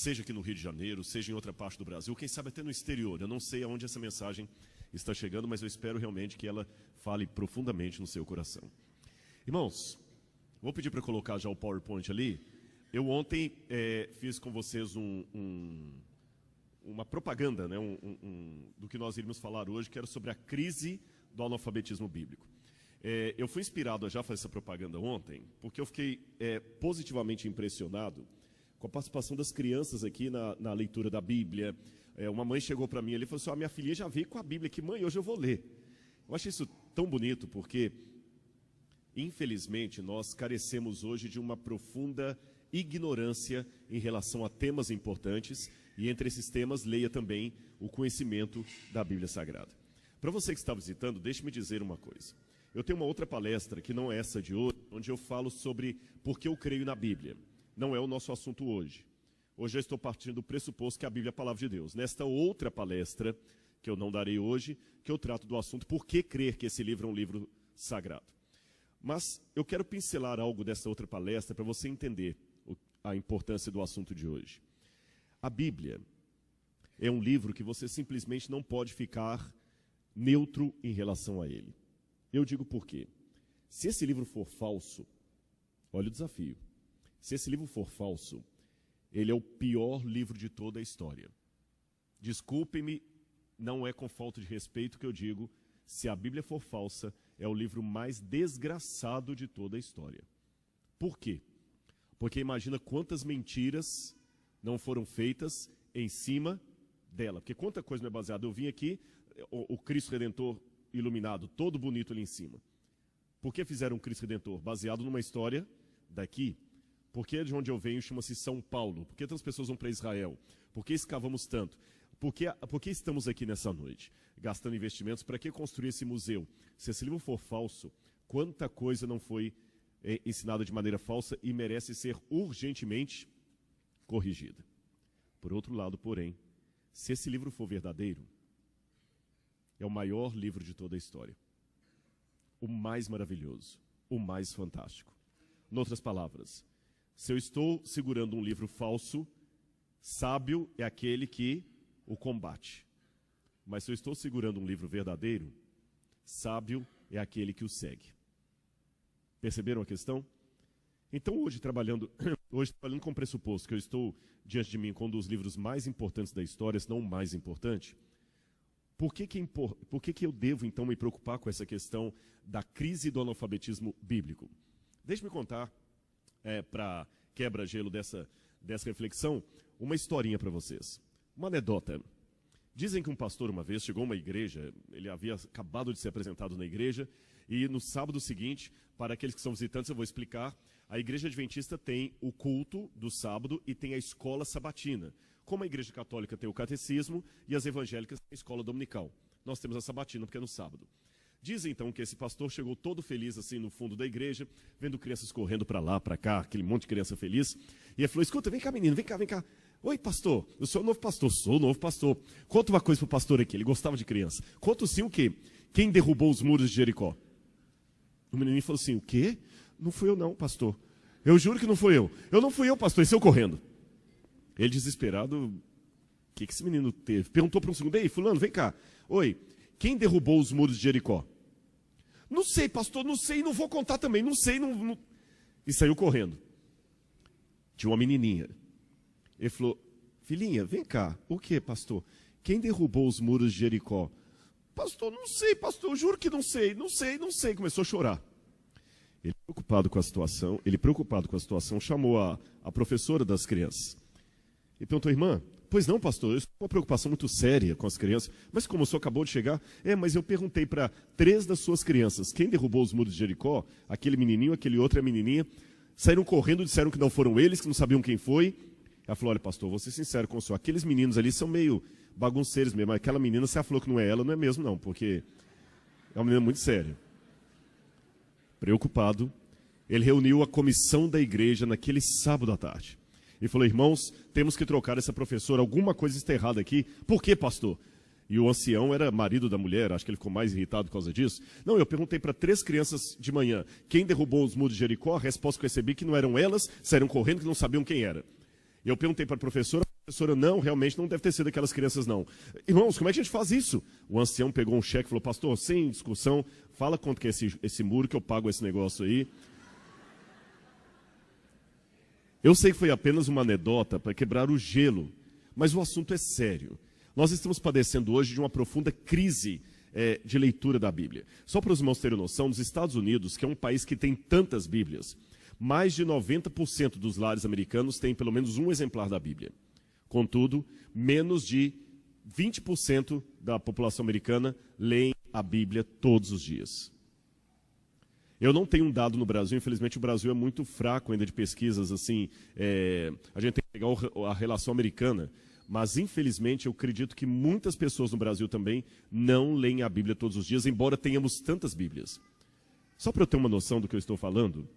seja aqui no Rio de Janeiro, seja em outra parte do Brasil, quem sabe até no exterior. Eu não sei aonde essa mensagem está chegando, mas eu espero realmente que ela fale profundamente no seu coração. Irmãos, vou pedir para colocar já o PowerPoint ali. Eu ontem fiz com vocês uma propaganda, né, do que nós iríamos falar hoje, que era sobre a crise do analfabetismo bíblico. Eu fui inspirado a já fazer essa propaganda ontem, porque eu fiquei positivamente impressionado com a participação das crianças aqui na leitura da Bíblia. Uma mãe chegou para mim ali e falou assim: minha filhinha já veio com a Bíblia aqui, mãe, hoje eu vou ler. Eu achei isso tão bonito, porque, infelizmente, nós carecemos hoje de uma profunda ignorância em relação a temas importantes, e entre esses temas, leia também o conhecimento da Bíblia Sagrada. Para você que está visitando, deixe-me dizer uma coisa. Eu tenho uma outra palestra, que não é essa de hoje, onde eu falo sobre por que eu creio na Bíblia. Não é o nosso assunto hoje. Hoje eu estou partindo do pressuposto que a Bíblia é a palavra de Deus. Nesta outra palestra, que eu não darei hoje, que eu trato do assunto por que crer que esse livro é um livro sagrado. Mas eu quero pincelar algo dessa outra palestra para você entender a importância do assunto de hoje. A Bíblia é um livro que você simplesmente não pode ficar neutro em relação a ele. Eu digo por quê. Se esse livro for falso, olha o desafio. Se esse livro for falso, ele é o pior livro de toda a história. Desculpem-me, não é com falta de respeito que eu digo, se a Bíblia for falsa, é o livro mais desgraçado de toda a história. Por quê? Porque imagina quantas mentiras não foram feitas em cima dela. Porque quanta coisa não é baseada. Eu vim aqui, o Cristo Redentor iluminado, todo bonito ali em cima. Por que fizeram um Cristo Redentor? Baseado numa história daqui. Por que de onde eu venho chama-se São Paulo? Por que tantas pessoas vão para Israel? Por que escavamos tanto? Por que estamos aqui nessa noite? Gastando investimentos, para que construir esse museu? Se esse livro for falso, quanta coisa não foi ensinada de maneira falsa e merece ser urgentemente corrigida. Por outro lado, porém, se esse livro for verdadeiro, é o maior livro de toda a história. O mais maravilhoso, o mais fantástico. Em outras palavras, se eu estou segurando um livro falso, sábio é aquele que o combate. Mas se eu estou segurando um livro verdadeiro, sábio é aquele que o segue. Perceberam a questão? Então hoje trabalhando com o pressuposto que eu estou diante de mim com um dos livros mais importantes da história, se não o mais importante, por que eu devo então me preocupar com essa questão da crise do analfabetismo bíblico? Deixe-me contar, para quebra-gelo dessa reflexão, uma historinha para vocês. Uma anedota. Dizem que um pastor uma vez chegou a uma igreja, ele havia acabado de ser apresentado na igreja, e no sábado seguinte, para aqueles que são visitantes, eu vou explicar, a igreja adventista tem o culto do sábado e tem a escola sabatina. Como a igreja católica tem o catecismo e as evangélicas têm a escola dominical. Nós temos a sabatina porque é no sábado. Dizem então que esse pastor chegou todo feliz assim no fundo da igreja, vendo crianças correndo para lá, para cá, aquele monte de criança feliz. E ele falou: escuta, vem cá menino, vem cá, vem cá. Oi pastor, eu sou o novo pastor, sou o novo pastor. Conta uma coisa pro pastor aqui, ele gostava de criança. Conta sim o quê? Quem derrubou os muros de Jericó? O menininho falou assim: o quê? Não fui eu não, pastor. Eu juro que não fui eu. Eu não fui eu, pastor, e saiu correndo. Ele desesperado, o que esse menino teve? Perguntou para um segundo: ei, fulano, vem cá. Oi, quem derrubou os muros de Jericó? Não sei, pastor, não sei, não vou contar também, não sei. Não. E saiu correndo. Tinha uma menininha. Ele falou: filhinha, vem cá. O que, pastor? Quem derrubou os muros de Jericó? Pastor, não sei, pastor, eu juro que não sei. Começou a chorar. Ele preocupado com a situação, chamou a professora das crianças. E perguntou: irmã, pois não, pastor, eu estou com uma preocupação muito séria com as crianças. Mas como o senhor acabou de chegar? Mas eu perguntei para 3 das suas crianças, quem derrubou os muros de Jericó? Aquele menininho, aquele outro e a menininha. Saíram correndo, disseram que não foram eles, que não sabiam quem foi. Ela falou: olha, pastor, vou ser sincero com o senhor, aqueles meninos ali são meio bagunceiros mesmo. Aquela menina, você falou que não é ela, não é mesmo não, porque é uma menina muito séria. Preocupado, ele reuniu a comissão da igreja naquele sábado à tarde. E falou: irmãos, temos que trocar essa professora, alguma coisa está errada aqui. Por quê, pastor? E o ancião era marido da mulher, acho que ele ficou mais irritado por causa disso. Não, eu perguntei para 3 crianças de manhã, quem derrubou os muros de Jericó? A resposta que eu recebi que não eram elas, saíram correndo, que não sabiam quem era. Eu perguntei para a professora, professora, não, realmente não deve ter sido aquelas crianças, não. Irmãos, como é que a gente faz isso? O ancião pegou um cheque e falou, pastor, sem discussão, fala quanto que é esse muro que eu pago esse negócio aí. Eu sei que foi apenas uma anedota para quebrar o gelo, mas o assunto é sério. Nós estamos padecendo hoje de uma profunda crise de leitura da Bíblia. Só para os irmãos terem noção, nos Estados Unidos, que é um país que tem tantas Bíblias, mais de 90% dos lares americanos têm pelo menos um exemplar da Bíblia. Contudo, menos de 20% da população americana leem a Bíblia todos os dias. Eu não tenho um dado no Brasil, infelizmente o Brasil é muito fraco ainda de pesquisas, assim, a gente tem que pegar a relação americana, mas infelizmente eu acredito que muitas pessoas no Brasil também não leem a Bíblia todos os dias, embora tenhamos tantas Bíblias. Só para eu ter uma noção do que eu estou falando,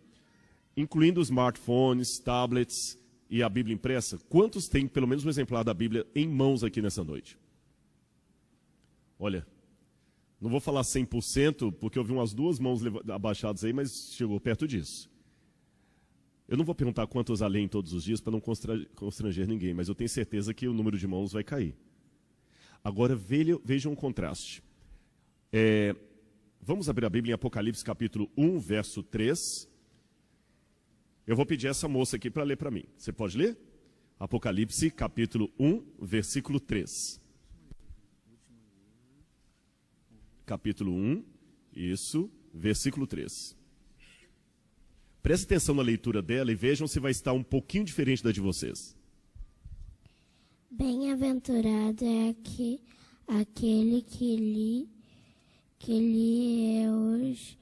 incluindo smartphones, tablets e a Bíblia impressa, quantos têm pelo menos um exemplar da Bíblia em mãos aqui nessa noite? Olha, não vou falar 100%, porque eu vi umas 2 mãos abaixadas aí, mas chegou perto disso. Eu não vou perguntar quantos a leem todos os dias para não constranger ninguém, mas eu tenho certeza que o número de mãos vai cair. Agora, vejam um contraste. Vamos abrir a Bíblia em Apocalipse capítulo 1, verso 3. Eu vou pedir essa moça aqui para ler para mim. Você pode ler? Apocalipse capítulo 1, versículo 3. Capítulo 1, isso, versículo 3. Preste atenção na leitura dela e vejam se vai estar um pouquinho diferente da de vocês. Bem-aventurado é aquele que lê os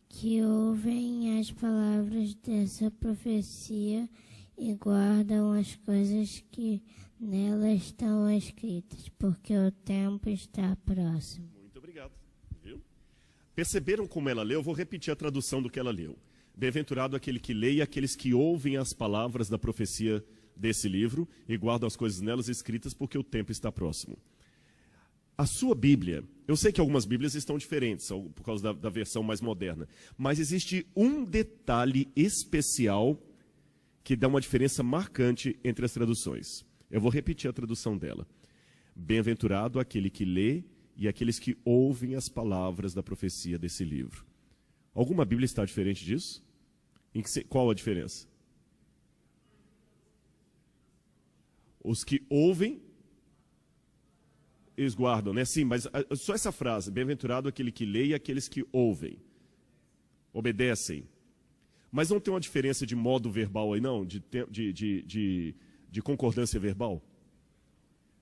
que ouvem as palavras dessa profecia e guardam as coisas que nela estão escritas, porque o tempo está próximo. Muito obrigado. Viu? Perceberam como ela leu? Eu vou repetir a tradução do que ela leu. Bem-aventurado aquele que lê e aqueles que ouvem as palavras da profecia desse livro e guardam as coisas nelas escritas, porque o tempo está próximo. A sua Bíblia, eu sei que algumas Bíblias estão diferentes, por causa da versão mais moderna, mas existe um detalhe especial que dá uma diferença marcante entre as traduções. Eu vou repetir a tradução dela. Bem-aventurado aquele que lê e aqueles que ouvem as palavras da profecia desse livro. Alguma Bíblia está diferente disso? Qual a diferença? Os que ouvem, eles guardam, né? Sim, mas só essa frase, bem-aventurado aquele que lê e aqueles que ouvem, obedecem. Mas não tem uma diferença de modo verbal aí, não? De concordância verbal?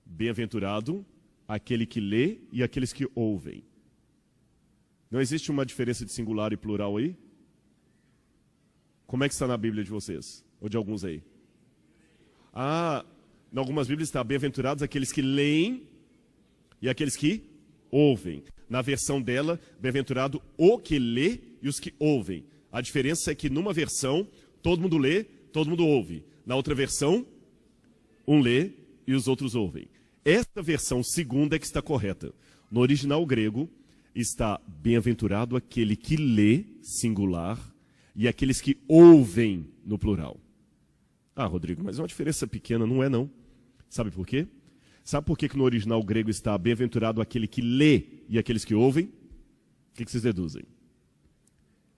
Bem-aventurado aquele que lê e aqueles que ouvem. Não existe uma diferença de singular e plural aí? Como é que está na Bíblia de vocês? Ou de alguns aí? Em algumas Bíblias está bem-aventurados aqueles que leem e aqueles que ouvem. Na versão dela, bem-aventurado o que lê e os que ouvem. A diferença é que numa versão, todo mundo lê, todo mundo ouve. Na outra versão, um lê e os outros ouvem. Esta versão segunda é que está correta. No original grego, está bem-aventurado aquele que lê, singular, e aqueles que ouvem, no plural. Rodrigo, mas é uma diferença pequena, não é não. Sabe por quê? Sabe por que no original grego está bem-aventurado aquele que lê e aqueles que ouvem? O que vocês deduzem?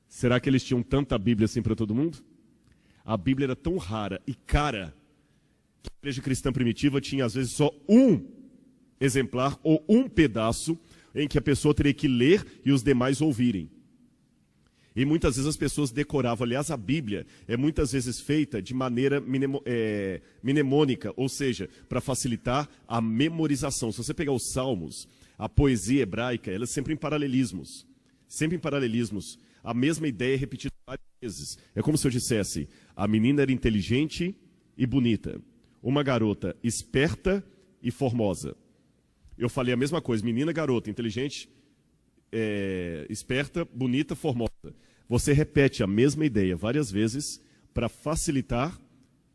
Será que eles tinham tanta Bíblia assim para todo mundo? A Bíblia era tão rara e cara que a igreja cristã primitiva tinha às vezes só um exemplar ou um pedaço em que a pessoa teria que ler e os demais ouvirem. E muitas vezes as pessoas decoravam. Aliás, a Bíblia é muitas vezes feita de maneira mnemônica, ou seja, para facilitar a memorização. Se você pegar os Salmos, a poesia hebraica, ela é sempre em paralelismos. Sempre em paralelismos. A mesma ideia é repetida várias vezes. É como se eu dissesse, a menina era inteligente e bonita. Uma garota esperta e formosa. Eu falei a mesma coisa, menina, garota, inteligente, esperta, bonita, formosa. Você repete a mesma ideia várias vezes para facilitar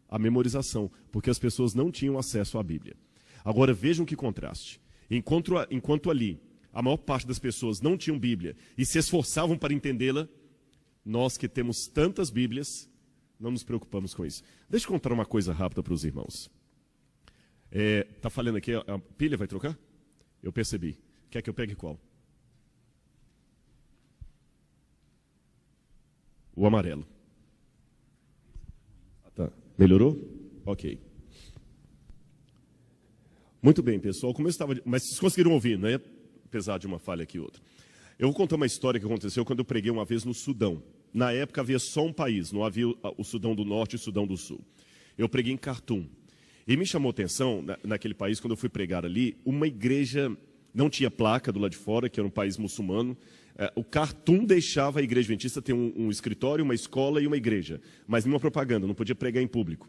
a memorização, porque as pessoas não tinham acesso à Bíblia. Agora vejam que contraste. Enquanto ali a maior parte das pessoas não tinham Bíblia e se esforçavam para entendê-la, nós que temos tantas Bíblias, não nos preocupamos com isso. Deixa eu contar uma coisa rápida para os irmãos. Tá falando aqui, a pilha vai trocar? Eu percebi. Quer que eu pegue qual? O amarelo. Tá. Melhorou? Ok. Muito bem, pessoal. Como eu estava... Mas vocês conseguiram ouvir, né? Apesar de uma falha aqui e outra. Eu vou contar uma história que aconteceu quando eu preguei uma vez no Sudão. Na época havia só um país, não havia o Sudão do Norte e o Sudão do Sul. Eu preguei em Khartoum. E me chamou a atenção, naquele país, quando eu fui pregar ali, uma igreja, não tinha placa do lado de fora, que era um país muçulmano. O Khartoum deixava a igreja adventista ter um escritório, uma escola e uma igreja, mas nenhuma propaganda, não podia pregar em público.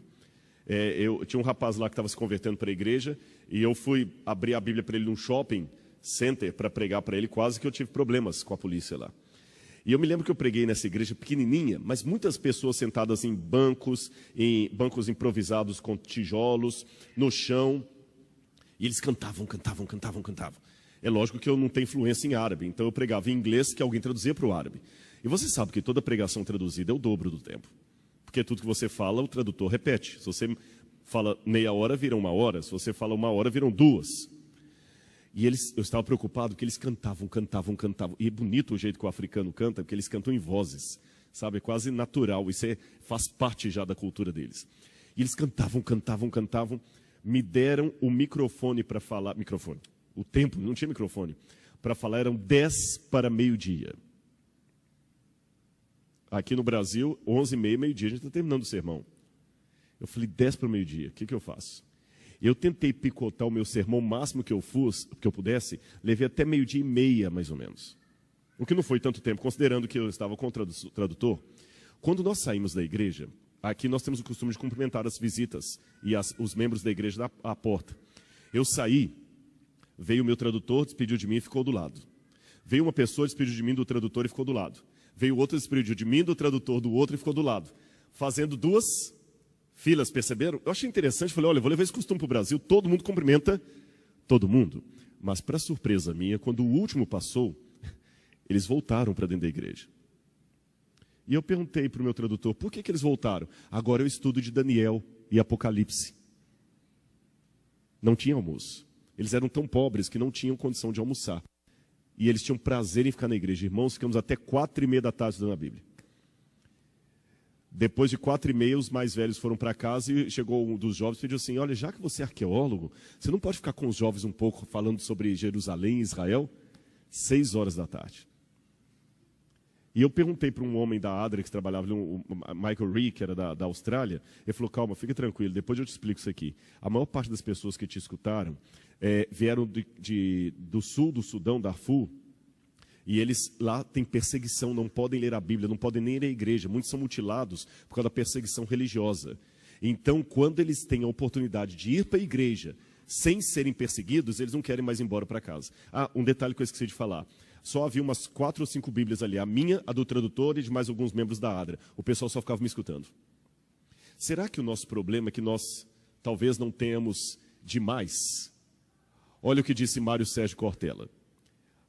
Eu tinha um rapaz lá que estava se convertendo para a igreja, e eu fui abrir a Bíblia para ele num shopping center para pregar para ele, quase que eu tive problemas com a polícia lá. E eu me lembro que eu preguei nessa igreja pequenininha, mas muitas pessoas sentadas em bancos improvisados com tijolos, no chão, e eles cantavam. É lógico que eu não tenho influência em árabe, então eu pregava em inglês que alguém traduzia para o árabe. E você sabe que toda pregação traduzida é o dobro do tempo, porque tudo que você fala, o tradutor repete. Se você fala meia hora, vira 1 hora, se você fala 1 hora, viram 2. E eu estava preocupado que eles cantavam. E é bonito o jeito que o africano canta, porque eles cantam em vozes, sabe? É quase natural, isso faz parte já da cultura deles. E eles cantavam. Me deram o microfone para falar, o tempo, não tinha microfone, para falar eram 10 para meio-dia. Aqui no Brasil, 11h30, meio-dia, a gente está terminando o sermão. Eu falei, 10 para meio-dia, o que eu faço? Eu tentei picotar o meu sermão o máximo que eu pudesse, levei até 12h30, mais ou menos. O que não foi tanto tempo, considerando que eu estava com o tradutor. Quando nós saímos da igreja, aqui nós temos o costume de cumprimentar as visitas e os membros da igreja à porta. Eu saí, veio o meu tradutor, despediu de mim e ficou do lado. Veio uma pessoa, despediu de mim do tradutor e ficou do lado. Veio outro, despediu de mim do tradutor do outro e ficou do lado. Fazendo 2 filas, perceberam? Eu achei interessante, falei, olha, eu vou levar esse costume para o Brasil, todo mundo cumprimenta todo mundo. Mas, para surpresa minha, quando o último passou, eles voltaram para dentro da igreja. E eu perguntei para o meu tradutor, por que eles voltaram? Agora eu estudo de Daniel e Apocalipse. Não tinha almoço. Eles eram tão pobres que não tinham condição de almoçar. E eles tinham prazer em ficar na igreja. Irmãos, ficamos até 4h30 da tarde estudando a Bíblia. Depois de 4h30, os mais velhos foram para casa e chegou um dos jovens e pediu assim, olha, já que você é arqueólogo, você não pode ficar com os jovens um pouco falando sobre Jerusalém e Israel? 6h da tarde. E eu perguntei para um homem da ADRA que trabalhava, o Michael Ree, que era da Austrália, ele falou, calma, fica tranquilo, depois eu te explico isso aqui. A maior parte das pessoas que te escutaram vieram do sul do Sudão, Darfur, e eles lá têm perseguição, não podem ler a Bíblia, não podem nem ir à igreja. Muitos são mutilados por causa da perseguição religiosa. Então, quando eles têm a oportunidade de ir para a igreja sem serem perseguidos, eles não querem mais ir embora para casa. Um detalhe que eu esqueci de falar. Só havia umas 4 ou 5 Bíblias ali. A minha, a do tradutor e de mais alguns membros da ADRA. O pessoal só ficava me escutando. Será que o nosso problema é que nós talvez não tenhamos demais? Olha o que disse Mário Sérgio Cortella.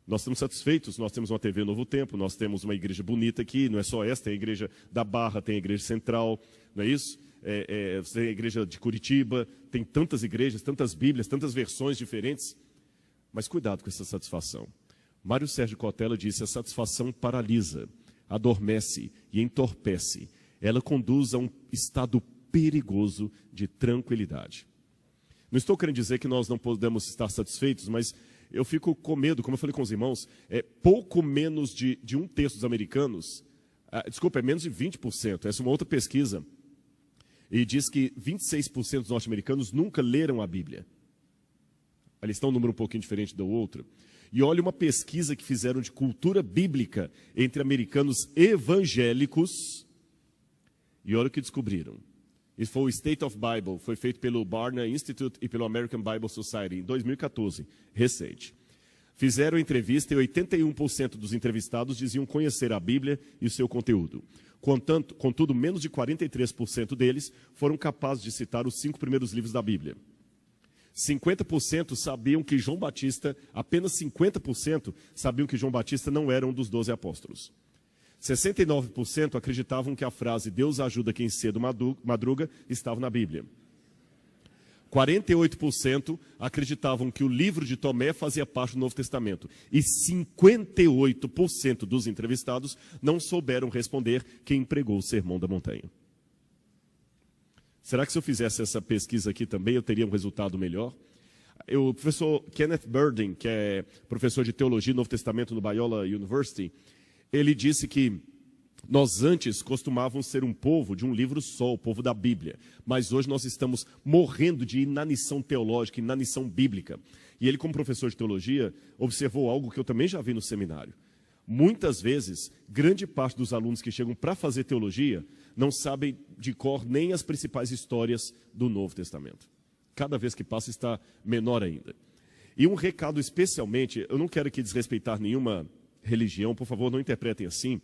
Nós estamos satisfeitos, nós temos uma TV Novo Tempo, nós temos uma igreja bonita aqui, não é só essa, tem a igreja da Barra, tem a igreja central, não é isso? Tem a igreja de Curitiba, tem tantas igrejas, tantas Bíblias, tantas versões diferentes. Mas cuidado com essa satisfação. Mário Sérgio Cortella disse, a satisfação paralisa, adormece e entorpece. Ela conduz a um estado perigoso de tranquilidade. Não estou querendo dizer que nós não podemos estar satisfeitos, mas eu fico com medo, como eu falei com os irmãos, pouco menos de 1/3 dos americanos, é menos de 20%, essa é uma outra pesquisa, e diz que 26% dos norte-americanos nunca leram a Bíblia. Ali está um número um pouquinho diferente do outro. E olha uma pesquisa que fizeram de cultura bíblica entre americanos evangélicos, e olha o que descobriram. Isso foi o State of Bible, foi feito pelo Barna Institute e pelo American Bible Society em 2014, recente. Fizeram entrevista e 81% dos entrevistados diziam conhecer a Bíblia e o seu conteúdo. Contudo, menos de 43% deles foram capazes de citar os 5 primeiros livros da Bíblia. 50% sabiam que João Batista, apenas 50% sabiam que João Batista não era um dos 12 apóstolos. 69% acreditavam que a frase Deus ajuda quem cedo madruga estava na Bíblia. 48% acreditavam que o livro de Tomé fazia parte do Novo Testamento. E 58% dos entrevistados não souberam responder quem pregou o Sermão da Montanha. Será que se eu fizesse essa pesquisa aqui também, eu teria um resultado melhor? O professor Kenneth Burdin, que é professor de teologia do Novo Testamento no Biola University, ele disse que nós antes costumávamos ser um povo de um livro só, o povo da Bíblia. Mas hoje nós estamos morrendo de inanição teológica, inanição bíblica. E ele, como professor de teologia, observou algo que eu também já vi no seminário. Muitas vezes, grande parte dos alunos que chegam para fazer teologia não sabem de cor nem as principais histórias do Novo Testamento. Cada vez que passa está menor ainda. E um recado especialmente, eu não quero aqui desrespeitar nenhuma religião, por favor, não interpretem assim,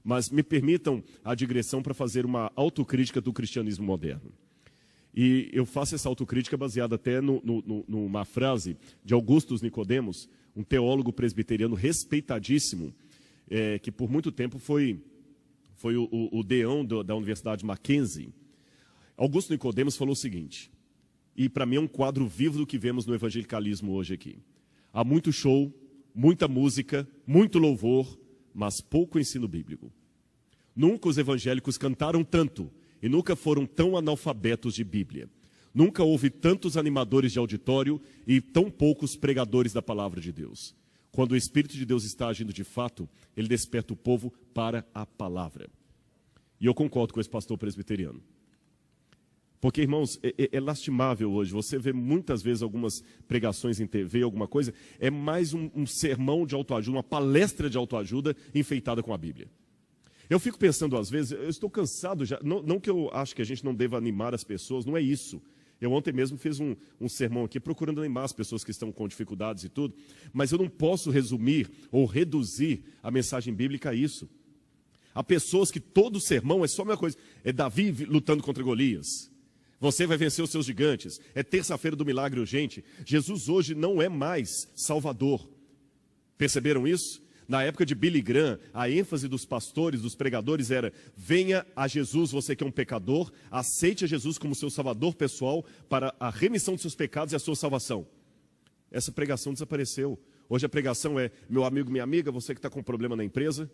mas me permitam a digressão para fazer uma autocrítica do cristianismo moderno. E eu faço essa autocrítica baseada até numa frase de Augustus Nicodemos, um teólogo presbiteriano respeitadíssimo, que por muito tempo foi o deão da Universidade Mackenzie. Augusto Nicodemos falou o seguinte, e para mim é um quadro vivo do que vemos no evangelicalismo hoje aqui. Há muito show, muita música, muito louvor, mas pouco ensino bíblico. Nunca os evangélicos cantaram tanto e nunca foram tão analfabetos de Bíblia. Nunca houve tantos animadores de auditório e tão poucos pregadores da palavra de Deus. Quando o Espírito de Deus está agindo de fato, ele desperta o povo para a palavra. E eu concordo com esse pastor presbiteriano. Porque, irmãos, é lastimável hoje. Você vê muitas vezes algumas pregações em TV, alguma coisa, é mais um sermão de autoajuda, uma palestra de autoajuda enfeitada com a Bíblia. Eu fico pensando às vezes, eu estou cansado já, não que eu acho que a gente não deva animar as pessoas, não é isso. Eu ontem mesmo fiz um sermão aqui procurando animar as pessoas que estão com dificuldades e tudo, mas eu não posso resumir ou reduzir a mensagem bíblica a isso. Há pessoas que todo sermão é só a mesma coisa, é Davi lutando contra Golias. Você vai vencer os seus gigantes. É terça-feira do milagre urgente. Jesus hoje não é mais Salvador. Perceberam isso? Na época de Billy Graham, a ênfase dos pastores, dos pregadores era: venha a Jesus, você que é um pecador, aceite a Jesus como seu salvador pessoal para a remissão dos seus pecados e a sua salvação. Essa pregação desapareceu. Hoje a pregação é: meu amigo, minha amiga, você que está com problema na empresa,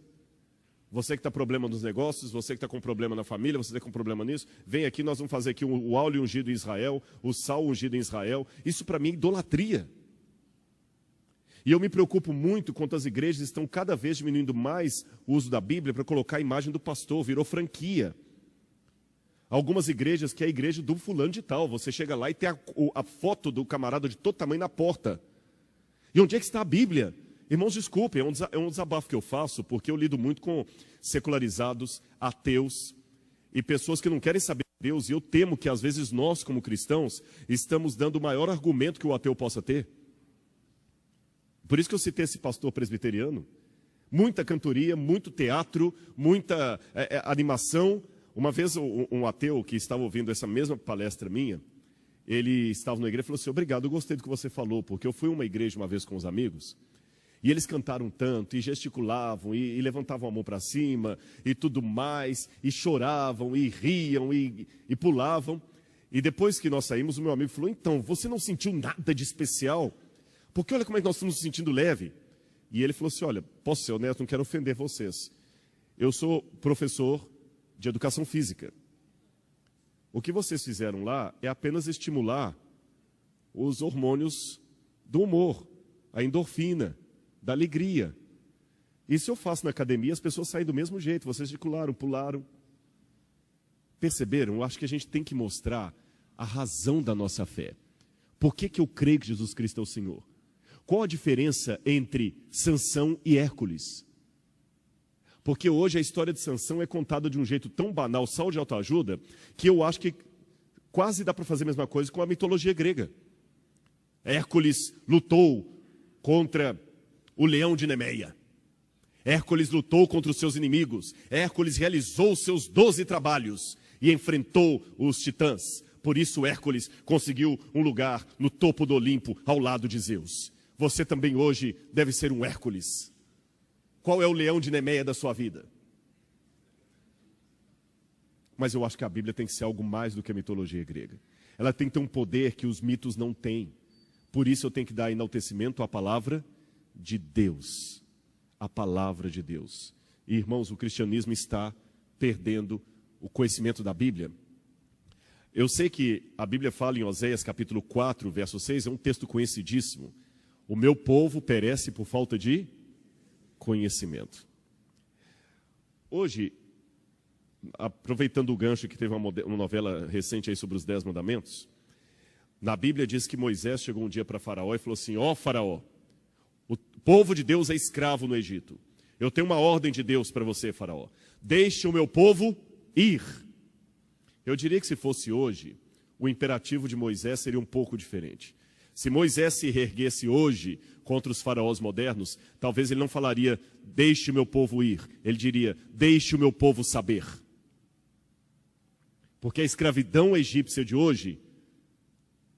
você que está com problema nos negócios, você que está com problema na família, você que está com problema nisso, vem aqui, nós vamos fazer aqui o óleo ungido em Israel, o sal ungido em Israel. Isso para mim é idolatria. E eu me preocupo muito quanto as igrejas estão cada vez diminuindo mais o uso da Bíblia para colocar a imagem do pastor, virou franquia. Algumas igrejas que é a igreja do fulano de tal, você chega lá e tem a foto do camarada de todo tamanho na porta. E onde é que está a Bíblia? Irmãos, desculpem, é um desabafo que eu faço, porque eu lido muito com secularizados, ateus e pessoas que não querem saber de Deus, e eu temo que às vezes nós, como cristãos, estamos dando o maior argumento que o ateu possa ter. Por isso que eu citei esse pastor presbiteriano. Muita cantoria, muito teatro, muita animação. Uma vez um ateu que estava ouvindo essa mesma palestra minha, ele estava na igreja e falou assim: obrigado, eu gostei do que você falou, porque eu fui a uma igreja uma vez com os amigos, e eles cantaram tanto, e gesticulavam, e levantavam a mão para cima, e tudo mais, e choravam, e riam, e pulavam. E depois que nós saímos, o meu amigo falou: então, você não sentiu nada de especial? Porque olha como é que nós estamos nos sentindo leve. E ele falou assim: olha, posso ser honesto, não quero ofender vocês. Eu sou professor de educação física. O que vocês fizeram lá é apenas estimular os hormônios do humor, a endorfina, da alegria. Isso eu faço na academia, as pessoas saem do mesmo jeito, vocês gesticularam, pularam. Perceberam? Eu acho que a gente tem que mostrar a razão da nossa fé. Por que eu creio que Jesus Cristo é o Senhor? Qual a diferença entre Sansão e Hércules? Porque hoje a história de Sansão é contada de um jeito tão banal, só de autoajuda, que eu acho que quase dá para fazer a mesma coisa com a mitologia grega. Hércules lutou contra o leão de Nemeia. Hércules lutou contra os seus inimigos. Hércules realizou os seus 12 trabalhos e enfrentou os titãs. Por isso Hércules conseguiu um lugar no topo do Olimpo, ao lado de Zeus. Você também hoje deve ser um Hércules. Qual é o leão de Nemeia da sua vida? Mas eu acho que a Bíblia tem que ser algo mais do que a mitologia grega. ela tem que ter um poder que os mitos não têm. Por isso eu tenho que dar enaltecimento à palavra de Deus. A palavra de Deus. E, irmãos, o cristianismo está perdendo o conhecimento da Bíblia. Eu sei que a Bíblia fala em Oséias capítulo 4, verso 6, é um texto conhecidíssimo. O meu povo perece por falta de conhecimento. Hoje, aproveitando o gancho que teve uma novela recente aí sobre os 10 mandamentos, na Bíblia diz que Moisés chegou um dia para Faraó e falou assim: ó Faraó, o povo de Deus é escravo no Egito. Eu tenho uma ordem de Deus para você, Faraó. Deixe o meu povo ir. Eu diria que se fosse hoje, o imperativo de Moisés seria um pouco diferente. Se Moisés se reerguesse hoje contra os faraós modernos, talvez ele não falaria, deixe o meu povo ir. Ele diria, deixe o meu povo saber. Porque a escravidão egípcia de hoje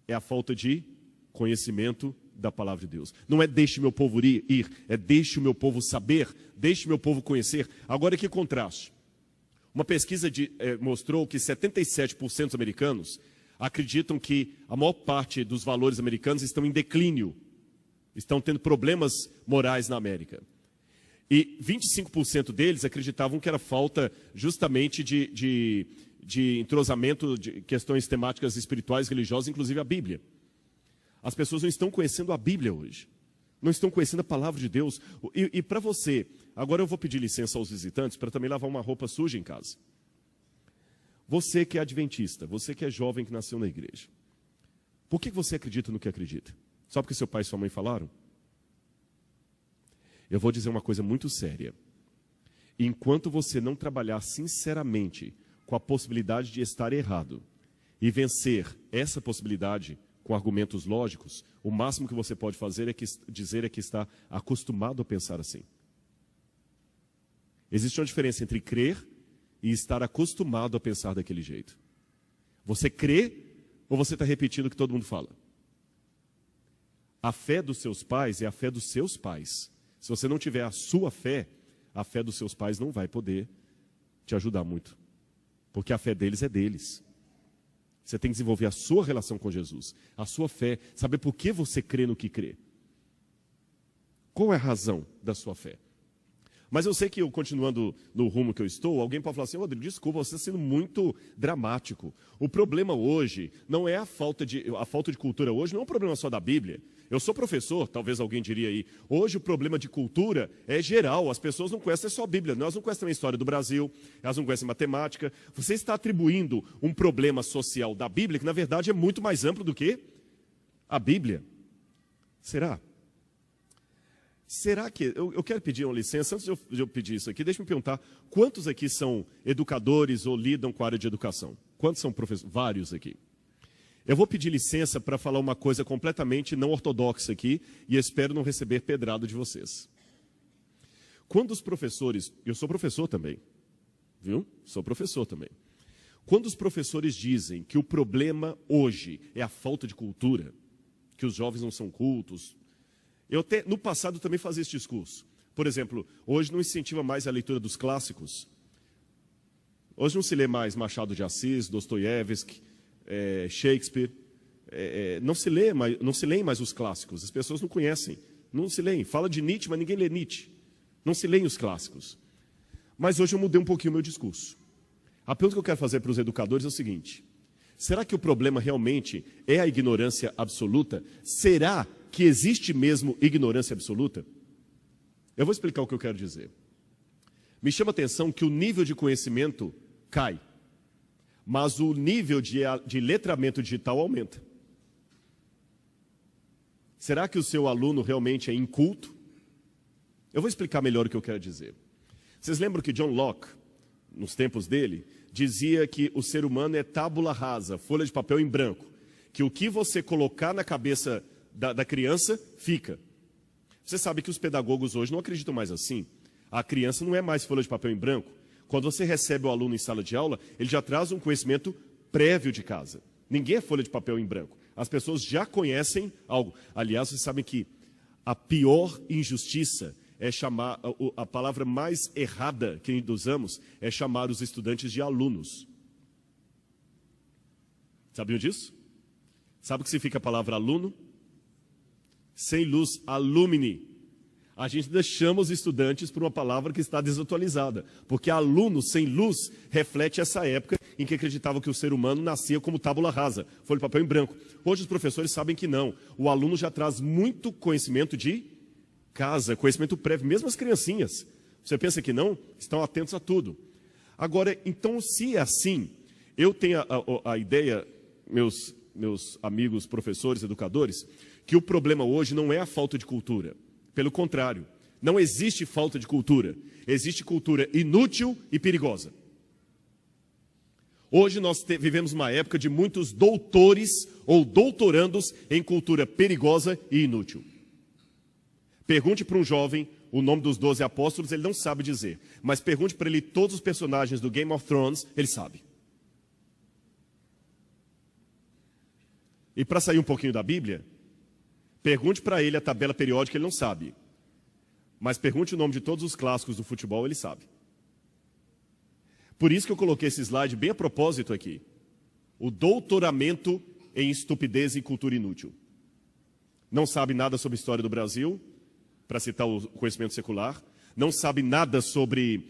é a falta de conhecimento da palavra de Deus. Não é deixe meu povo ir, é deixe o meu povo saber, deixe o meu povo conhecer. Agora que contraste. Uma pesquisa mostrou que 77% dos americanos acreditam que a maior parte dos valores americanos estão em declínio, estão tendo problemas morais na América. E 25% deles acreditavam que era falta justamente de entrosamento de questões temáticas espirituais, religiosas, inclusive a Bíblia. As pessoas não estão conhecendo a Bíblia hoje, não estão conhecendo a palavra de Deus. E para você, agora eu vou pedir licença aos visitantes para também lavar uma roupa suja em casa. Você que é adventista, você que é jovem que nasceu na igreja, por que você acredita no que acredita? Só porque seu pai e sua mãe falaram? Eu vou dizer uma coisa muito séria. Enquanto você não trabalhar sinceramente com a possibilidade de estar errado e vencer essa possibilidade com argumentos lógicos, o máximo que você pode fazer é dizer que está acostumado a pensar assim. Existe uma diferença entre crer e estar acostumado a pensar daquele jeito. Você crê ou você está repetindo o que todo mundo fala? A fé dos seus pais é a fé dos seus pais. Se você não tiver a sua fé, a fé dos seus pais não vai poder te ajudar muito. Porque a fé deles é deles. Você tem que desenvolver a sua relação com Jesus, a sua fé, saber por que você crê no que crê. Qual é a razão da sua fé? Mas eu sei que, continuando no rumo que eu estou, alguém pode falar assim, Rodrigo, desculpa, você está sendo muito dramático. O problema hoje não é a falta de cultura hoje, não é um problema só da Bíblia. Eu sou professor, talvez alguém diria aí, hoje o problema de cultura é geral, as pessoas não conhecem só a Bíblia, nós não conhecemos a história do Brasil, elas não conhecem matemática. Você está atribuindo um problema social da Bíblia, que na verdade é muito mais amplo do que a Bíblia. Será? Será que... Eu quero pedir uma licença, antes de eu pedir isso aqui, deixa eu me perguntar, quantos aqui são educadores ou lidam com a área de educação? Quantos são professores? Vários aqui. Eu vou pedir licença para falar uma coisa completamente não ortodoxa aqui, e espero não receber pedrado de vocês. Quando os professores... Eu sou professor também, viu? Sou professor também. Quando os professores dizem que o problema hoje é a falta de cultura, que os jovens não são cultos... no passado também fazia esse discurso. Por exemplo, hoje não incentiva mais a leitura dos clássicos. Hoje não se lê mais Machado de Assis, Dostoiévski, Shakespeare. Não se leem mais os clássicos. As pessoas não conhecem, não se leem. Fala de Nietzsche, mas ninguém lê Nietzsche. Não se leem os clássicos. Mas hoje eu mudei um pouquinho o meu discurso. A pergunta que eu quero fazer para os educadores é o seguinte: será que o problema realmente é a ignorância absoluta? Será que existe mesmo ignorância absoluta? Eu vou explicar o que eu quero dizer. Me chama a atenção que o nível de conhecimento cai, mas o nível de letramento digital aumenta. Será que o seu aluno realmente é inculto? Eu vou explicar melhor o que eu quero dizer. Vocês lembram que John Locke, nos tempos dele, dizia que o ser humano é tábula rasa, folha de papel em branco, que o que você colocar na cabeça da criança, fica. Você sabe que os pedagogos hoje não acreditam mais assim. A criança não é mais folha de papel em branco. Quando você recebe o aluno em sala de aula, ele já traz um conhecimento prévio de casa. Ninguém é folha de papel em branco. As pessoas já conhecem algo. Aliás, vocês sabem que a pior injustiça é chamar, a palavra mais errada que usamos é chamar os estudantes de alunos. Sabiam disso? Sabe o que significa a palavra aluno? Sem luz, alumni. A gente ainda chama os estudantes por uma palavra que está desatualizada, porque aluno sem luz reflete essa época em que acreditavam que o ser humano nascia como tábula rasa, folha de papel em branco. Hoje os professores sabem que não. O aluno já traz muito conhecimento de casa, conhecimento prévio, mesmo as criancinhas. Você pensa que não? Estão atentos a tudo. Agora, então, se é assim, eu tenho a ideia, meus amigos professores, educadores, que o problema hoje não é a falta de cultura. Pelo contrário, não existe falta de cultura. Existe cultura inútil e perigosa. Hoje nós vivemos uma época de muitos doutores ou doutorandos em cultura perigosa e inútil. Pergunte para um jovem o nome dos 12 apóstolos, ele não sabe dizer. Mas pergunte para ele todos os personagens do Game of Thrones, ele sabe. E para sair um pouquinho da Bíblia, pergunte para ele a tabela periódica, ele não sabe. Mas pergunte o nome de todos os clássicos do futebol, ele sabe. Por isso que eu coloquei esse slide bem a propósito aqui. O doutoramento em estupidez e cultura inútil. Não sabe nada sobre a história do Brasil, para citar o conhecimento secular. Não sabe nada sobre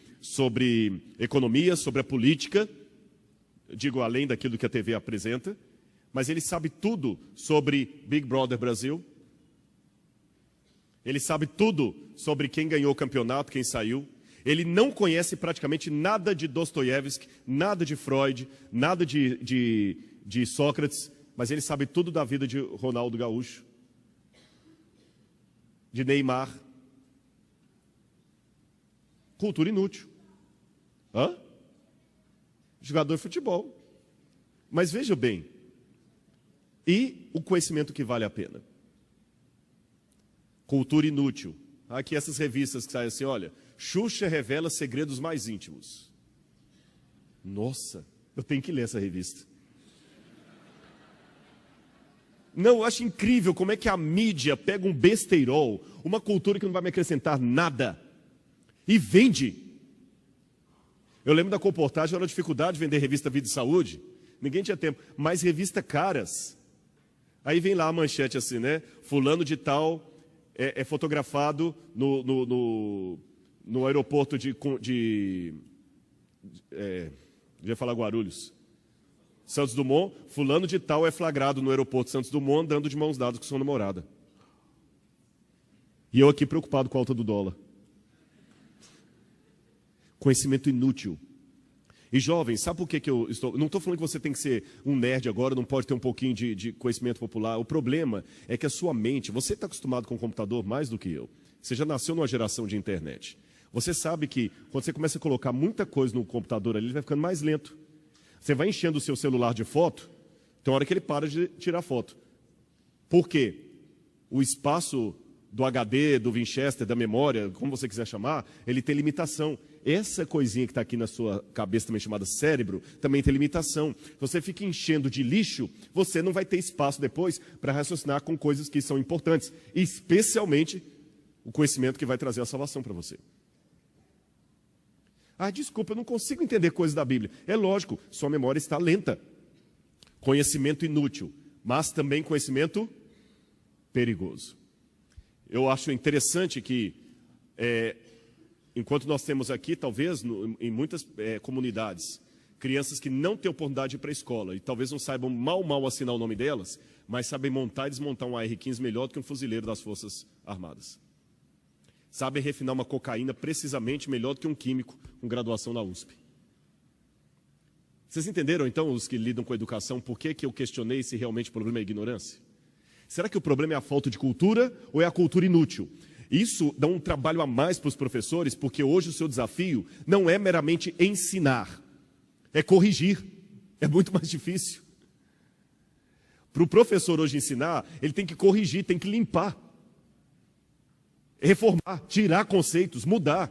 economia, sobre a política. Digo, além daquilo que a TV apresenta. Mas ele sabe tudo sobre Big Brother Brasil. Ele sabe tudo sobre quem ganhou o campeonato, quem saiu. Ele não conhece praticamente nada de Dostoiévski, nada de Freud, nada de Sócrates, mas ele sabe tudo da vida de Ronaldo Gaúcho, de Neymar. Cultura inútil. Hã? Jogador de futebol. Mas veja bem, e o conhecimento que vale a pena? Cultura inútil. Aqui essas revistas que saem assim, olha, Xuxa revela segredos mais íntimos. Nossa, eu tenho que ler essa revista. Não, eu acho incrível como é que a mídia pega um besteirol, uma cultura que não vai me acrescentar nada, e vende. Eu lembro da comportagem, era uma dificuldade de vender revista Vida e Saúde. Ninguém tinha tempo, mas revista caras. Aí vem lá a manchete assim, né? Fulano de tal é fotografado no aeroporto ia falar Guarulhos. Santos Dumont, fulano de tal é flagrado no aeroporto Santos Dumont andando de mãos dadas com sua namorada. E eu aqui preocupado com a alta do dólar. Conhecimento inútil. E jovens, sabe por que eu estou... Não estou falando que você tem que ser um nerd agora, não pode ter um pouquinho de conhecimento popular. O problema é que a sua mente... Você está acostumado com o computador mais do que eu. Você já nasceu numa geração de internet. Você sabe que quando você começa a colocar muita coisa no computador ali, ele vai ficando mais lento. Você vai enchendo o seu celular de foto, tem uma hora que ele para de tirar foto. Por quê? O espaço do HD, do Winchester, da memória, como você quiser chamar, ele tem limitação. Essa coisinha que está aqui na sua cabeça, também chamada cérebro, também tem limitação. Você fica enchendo de lixo, você não vai ter espaço depois para raciocinar com coisas que são importantes, especialmente o conhecimento que vai trazer a salvação para você. Ah, desculpa, eu não consigo entender coisas da Bíblia. É lógico, sua memória está lenta. Conhecimento inútil, mas também conhecimento perigoso. Eu acho interessante que, enquanto nós temos aqui, talvez, em muitas comunidades, crianças que não têm oportunidade de ir para a escola e talvez não saibam mal assinar o nome delas, mas sabem montar e desmontar um AR-15 melhor do que um fuzileiro das Forças Armadas. Sabem refinar uma cocaína precisamente melhor do que um químico com graduação na USP. Vocês entenderam, então, os que lidam com a educação, por que eu questionei se realmente o problema é a ignorância? Será que o problema é a falta de cultura ou é a cultura inútil? Isso dá um trabalho a mais para os professores, porque hoje o seu desafio não é meramente ensinar, é corrigir. É muito mais difícil. Para o professor hoje ensinar, ele tem que corrigir, tem que limpar. Reformar, tirar conceitos, mudar.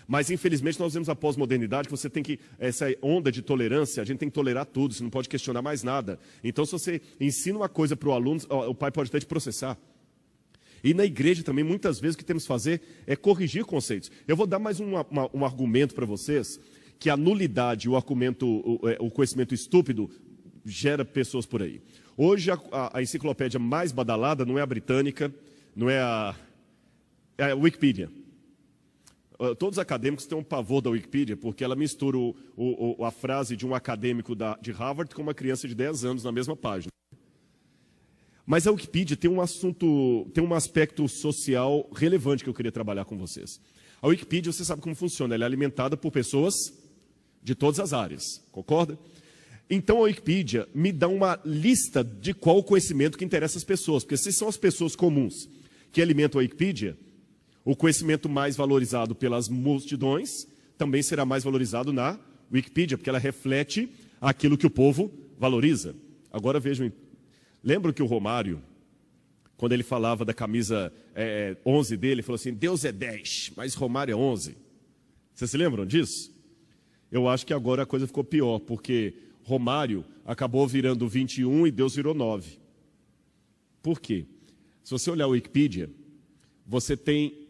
Mas, infelizmente, nós vemos a pós-modernidade que você tem que, essa onda de tolerância, a gente tem que tolerar tudo, você não pode questionar mais nada. Então, se você ensina uma coisa para o aluno, o pai pode até te processar. E na igreja também, muitas vezes, o que temos que fazer é corrigir conceitos. Eu vou dar mais um argumento para vocês, que a nulidade, o conhecimento estúpido, gera pessoas por aí. Hoje a enciclopédia mais badalada não é a britânica, não é a Wikipedia. Todos os acadêmicos têm um pavor da Wikipedia, porque ela mistura a frase de um acadêmico de Harvard com uma criança de 10 anos na mesma página. Mas a Wikipedia tem um aspecto social relevante que eu queria trabalhar com vocês. A Wikipedia, você sabe como funciona, ela é alimentada por pessoas de todas as áreas, concorda? Então a Wikipedia me dá uma lista de qual o conhecimento que interessa às pessoas, porque se são as pessoas comuns que alimentam a Wikipedia, o conhecimento mais valorizado pelas multidões também será mais valorizado na Wikipedia, porque ela reflete aquilo que o povo valoriza. Agora vejam, lembram que o Romário, quando ele falava da camisa 11 dele, ele falou assim, Deus é 10, mas Romário é 11. Vocês se lembram disso? Eu acho que agora a coisa ficou pior, porque Romário acabou virando 21 e Deus virou 9. Por quê? Se você olhar a Wikipedia, você tem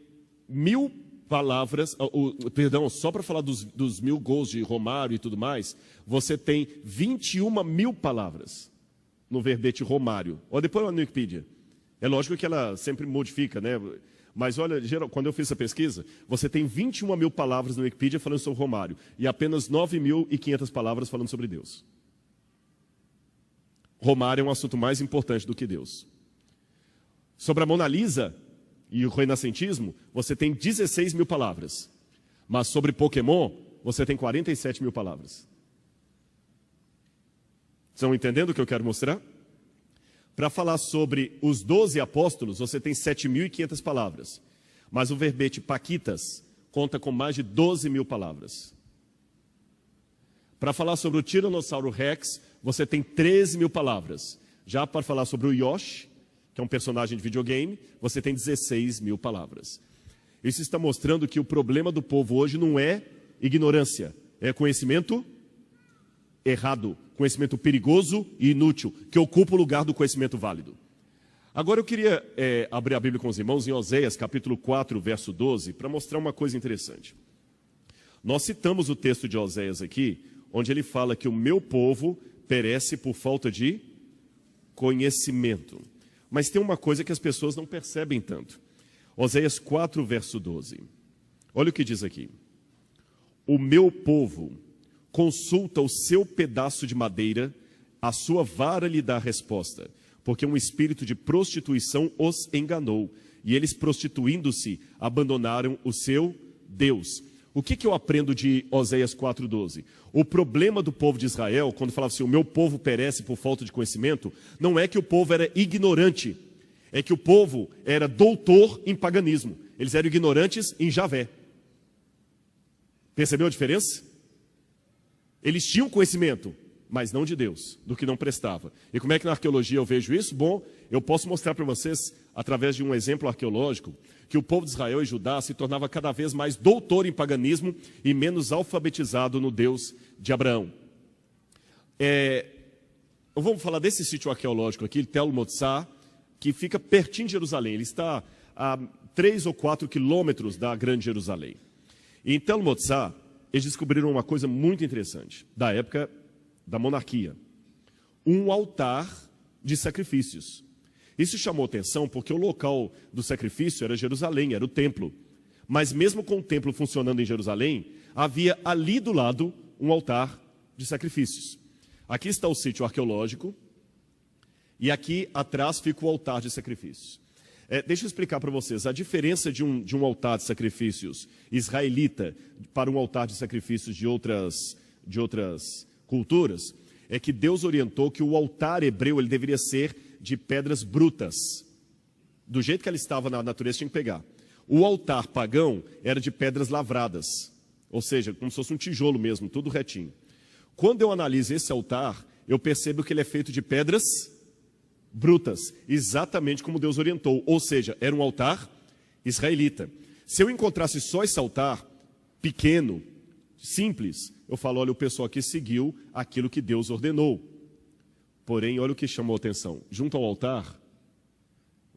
1000 palavras, só para falar dos 1000 gols de Romário e tudo mais, você tem 21.000 palavras no verbete Romário. Olha depois lá no Wikipedia. É lógico que ela sempre modifica, né? Mas olha, quando eu fiz essa pesquisa, você tem 21.000 palavras no Wikipedia falando sobre Romário e apenas 9.500 palavras falando sobre Deus. Romário é um assunto mais importante do que Deus. Sobre a Mona Lisa e o renascentismo, você tem 16.000 palavras. Mas sobre Pokémon, você tem 47.000 palavras. Estão entendendo o que eu quero mostrar? Para falar sobre os 12 apóstolos, você tem 7.500 palavras. Mas o verbete Paquitas conta com mais de 12.000 palavras. Para falar sobre o Tiranossauro Rex, você tem 13.000 palavras. Já para falar sobre o Yoshi, que é um personagem de videogame, você tem 16.000 palavras. Isso está mostrando que o problema do povo hoje não é ignorância, é conhecimento errado, conhecimento perigoso e inútil, que ocupa o lugar do conhecimento válido. Agora eu queria abrir a Bíblia com os irmãos em Oséias, capítulo 4, verso 12, para mostrar uma coisa interessante. Nós citamos o texto de Oséias aqui, onde ele fala que o meu povo perece por falta de conhecimento. Mas tem uma coisa que as pessoas não percebem tanto. Oséias 4, verso 12. Olha o que diz aqui. O meu povo consulta o seu pedaço de madeira, a sua vara lhe dá a resposta, porque um espírito de prostituição os enganou, e eles, prostituindo-se, abandonaram o seu Deus. O que eu aprendo de Oséias 4,12? O problema do povo de Israel, quando falava assim, o meu povo perece por falta de conhecimento, não é que o povo era ignorante, é que o povo era doutor em paganismo. Eles eram ignorantes em Javé. Percebeu a diferença? Eles tinham conhecimento, mas não de Deus, do que não prestava. E como é que na arqueologia eu vejo isso? Bom, eu posso mostrar para vocês, através de um exemplo arqueológico, que o povo de Israel e Judá se tornava cada vez mais doutor em paganismo e menos alfabetizado no Deus de Abraão. Vamos falar desse sítio arqueológico aqui, Tel Motzá, que fica pertinho de Jerusalém. Ele está a 3 ou 4 quilômetros da grande Jerusalém. E em Tel Motzá, eles descobriram uma coisa muito interessante, da época da monarquia. Um altar de sacrifícios. Isso chamou atenção porque o local do sacrifício era Jerusalém, era o templo. Mas mesmo com o templo funcionando em Jerusalém, havia ali do lado um altar de sacrifícios. Aqui está o sítio arqueológico e aqui atrás fica o altar de sacrifícios. Deixa eu explicar para vocês, a diferença de um altar de sacrifícios israelita para um altar de sacrifícios de outras culturas, é que Deus orientou que o altar hebreu ele deveria ser de pedras brutas. Do jeito que ela estava na natureza, tinha que pegar. O altar pagão era de pedras lavradas, ou seja, como se fosse um tijolo mesmo, tudo retinho. Quando eu analiso esse altar, eu percebo que ele é feito de pedras brutas, exatamente como Deus orientou, ou seja, era um altar israelita. Se eu encontrasse só esse altar, pequeno, simples, eu falo, olha, o pessoal aqui seguiu aquilo que Deus ordenou. Porém, olha o que chamou a atenção. Junto ao altar,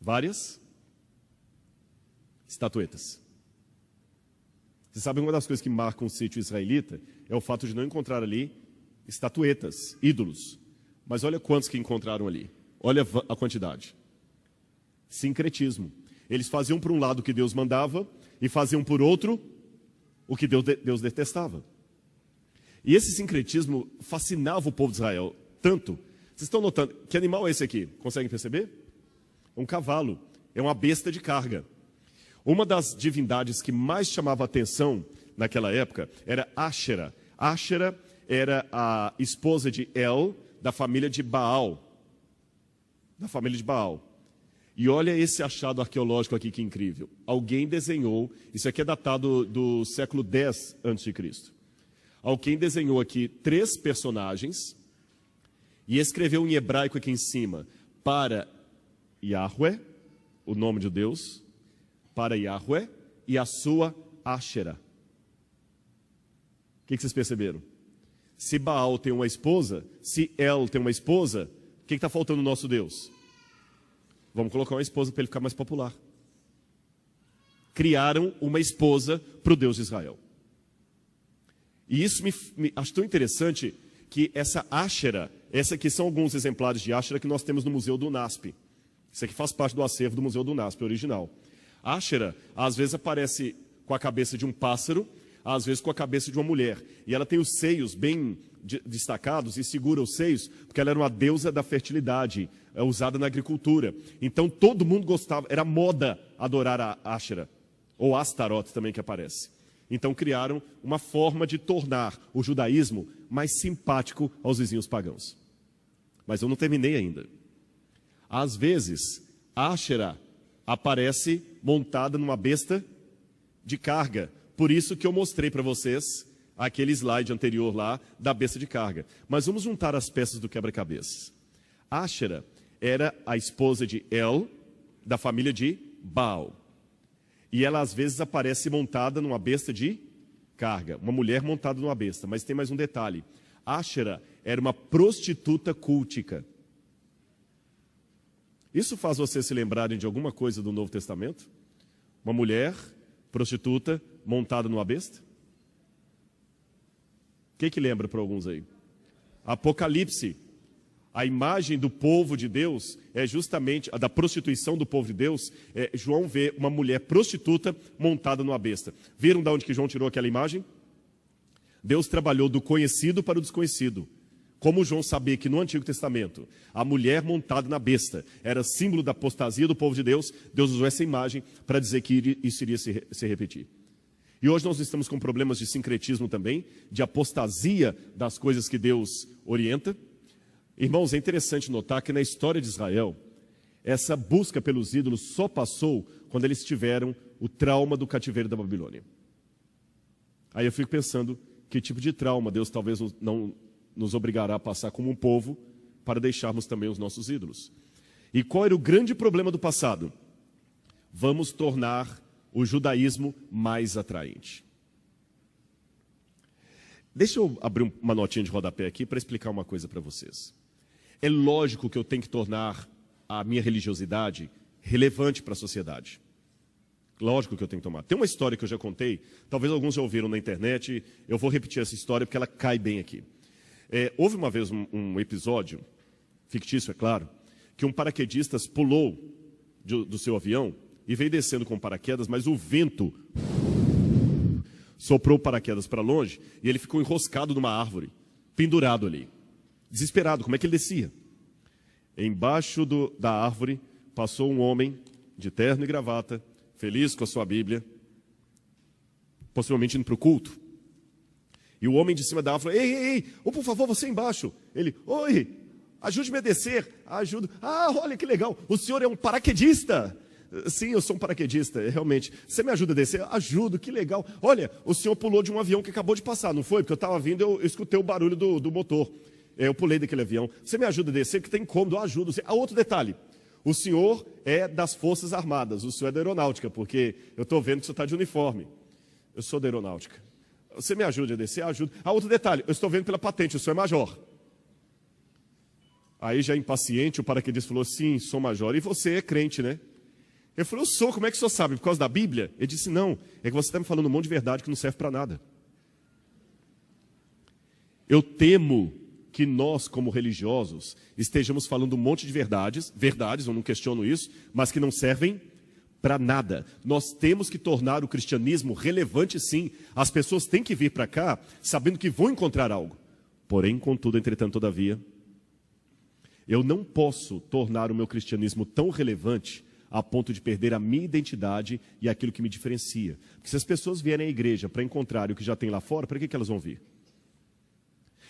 várias estatuetas. Vocês sabem, uma das coisas que marcam o sítio israelita é o fato de não encontrar ali estatuetas, ídolos. Mas olha quantos que encontraram ali. Olha a quantidade. Sincretismo. Eles faziam por um lado o que Deus mandava e faziam por outro o que Deus detestava. E esse sincretismo fascinava o povo de Israel tanto. Vocês estão notando, que animal é esse aqui? Conseguem perceber? É um cavalo, é uma besta de carga. Uma das divindades que mais chamava atenção naquela época era Áshera. Áshera era a esposa de El, da família de Baal. Da família de Baal. E olha esse achado arqueológico aqui que incrível. Alguém desenhou, isso aqui é datado do século X a.C. Alguém desenhou aqui 3 personagens e escreveu em hebraico aqui em cima, para Yahweh, o nome de Deus, para Yahweh e a sua Áshera. O que vocês perceberam? Se Baal tem uma esposa, se El tem uma esposa, o que está faltando no nosso Deus? Vamos colocar uma esposa para ele ficar mais popular. Criaram uma esposa para o Deus de Israel. E isso me acho tão interessante que essa Áshera, essa aqui são alguns exemplares de Áshera que nós temos no Museu do NASP. Isso aqui faz parte do acervo do Museu do NASP, original. Áshera, às vezes aparece com a cabeça de um pássaro, às vezes com a cabeça de uma mulher. E ela tem os seios bem destacados e segura os seios, porque ela era uma deusa da fertilidade, usada na agricultura. Então todo mundo gostava, era moda adorar a Áshera, ou Astaroth também que aparece. Então criaram uma forma de tornar o judaísmo mais simpático aos vizinhos pagãos. Mas eu não terminei ainda. Às vezes, Áshera aparece montada numa besta de carga. Por isso que eu mostrei para vocês aquele slide anterior lá da besta de carga. Mas vamos juntar as peças do quebra-cabeças. Áshera era a esposa de El, da família de Baal. E ela às vezes aparece montada numa besta de carga. Uma mulher montada numa besta. Mas tem mais um detalhe. Áshera era uma prostituta cultica. Isso faz vocês se lembrarem de alguma coisa do Novo Testamento? Uma mulher prostituta montada numa besta? O que lembra para alguns aí? Apocalipse. A imagem do povo de Deus é justamente, a da prostituição do povo de Deus, João vê uma mulher prostituta montada numa besta. Viram de onde que João tirou aquela imagem? Deus trabalhou do conhecido para o desconhecido. Como João sabia que no Antigo Testamento, a mulher montada na besta era símbolo da apostasia do povo de Deus, Deus usou essa imagem para dizer que isso iria se repetir. E hoje nós estamos com problemas de sincretismo também, de apostasia das coisas que Deus orienta. Irmãos, é interessante notar que na história de Israel, essa busca pelos ídolos só passou quando eles tiveram o trauma do cativeiro da Babilônia. Aí eu fico pensando, que tipo de trauma Deus talvez não nos obrigará a passar como um povo para deixarmos também os nossos ídolos. E qual era o grande problema do passado? Vamos tornar o judaísmo mais atraente. Deixa eu abrir uma notinha de rodapé aqui para explicar uma coisa para vocês. É lógico que eu tenho que tornar a minha religiosidade relevante para a sociedade. Lógico que eu tenho que tomar. Tem uma história que eu já contei, talvez alguns já ouviram na internet, eu vou repetir essa história porque ela cai bem aqui. Houve uma vez um episódio, fictício é claro, que um paraquedista pulou do seu avião e veio descendo com paraquedas, mas o vento soprou o paraquedas para longe e ele ficou enroscado numa árvore, pendurado ali. Desesperado, como é que ele descia? Embaixo da árvore passou um homem de terno e gravata, feliz com a sua Bíblia, possivelmente indo para o culto. E o homem de cima da árvore falou, ei, por favor, você embaixo. Ele, oi, ajude-me a descer. Ajudo. Ah, olha que legal, o senhor é um paraquedista. Sim, eu sou um paraquedista, realmente. Você me ajuda a descer? Ajudo, que legal. Olha, o senhor pulou de um avião que acabou de passar, não foi? Porque eu estava vindo, eu escutei o barulho do motor. Eu pulei daquele avião. Você me ajuda a descer? Que tem cômodo, eu ajudo. Outro detalhe, o senhor é das Forças Armadas, o senhor é da Aeronáutica, porque eu estou vendo que o senhor está de uniforme. Eu sou da Aeronáutica. Você me ajuda a descer? Ajudo. Outro detalhe, eu estou vendo pela patente, o senhor é major. Aí já impaciente, o paraquedista falou, sim, sou major. E você é crente, né? Ele falou, eu sou, como é que o senhor sabe? Por causa da Bíblia? Ele disse, não, é que você está me falando um monte de verdade que não serve para nada. Eu temo que nós, como religiosos, estejamos falando um monte de verdades, eu não questiono isso, mas que não servem para nada. Nós temos que tornar o cristianismo relevante, sim. As pessoas têm que vir para cá sabendo que vão encontrar algo. Porém, contudo, entretanto, todavia, eu não posso tornar o meu cristianismo tão relevante a ponto de perder a minha identidade e aquilo que me diferencia. Porque se as pessoas vierem à igreja para encontrar o que já tem lá fora, para que elas vão vir?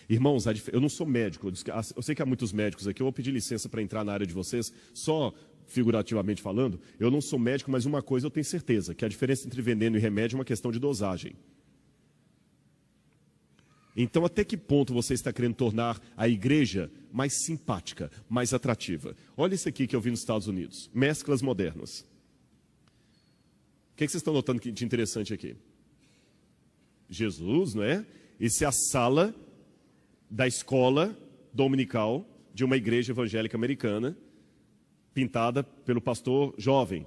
Irmãos, eu não sou médico, eu sei que há muitos médicos aqui, eu vou pedir licença para entrar na área de vocês, só figurativamente falando, eu não sou médico, mas uma coisa eu tenho certeza, que a diferença entre veneno e remédio é uma questão de dosagem. Então, até que ponto você está querendo tornar a igreja mais simpática, mais atrativa? Olha isso aqui que eu vi nos Estados Unidos, mesclas modernas. O que vocês estão notando de interessante aqui? Jesus, não é? Isso é a sala da escola dominical de uma igreja evangélica americana, pintada pelo pastor jovem.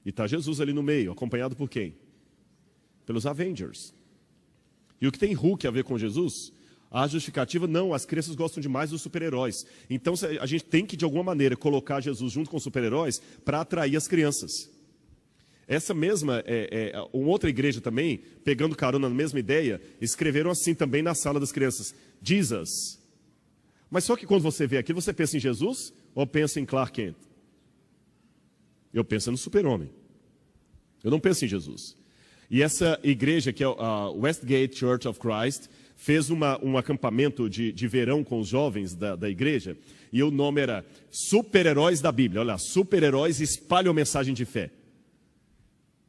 E está Jesus ali no meio, acompanhado por quem? Pelos Avengers. E o que tem Hulk a ver com Jesus? A justificativa, não, as crianças gostam demais dos super-heróis. Então a gente tem que, de alguma maneira, colocar Jesus junto com os super-heróis para atrair as crianças. Essa mesma, uma outra igreja também, pegando carona na mesma ideia, escreveram assim também na sala das crianças, Jesus. Mas só que quando você vê aquilo, você pensa em Jesus ou pensa em Clark Kent? Eu penso no super-homem. Eu não penso em Jesus. E essa igreja, que é a Westgate Church of Christ, fez um acampamento de verão com os jovens da igreja, e o nome era Super-Heróis da Bíblia. Olha lá, super-heróis espalham a mensagem de fé.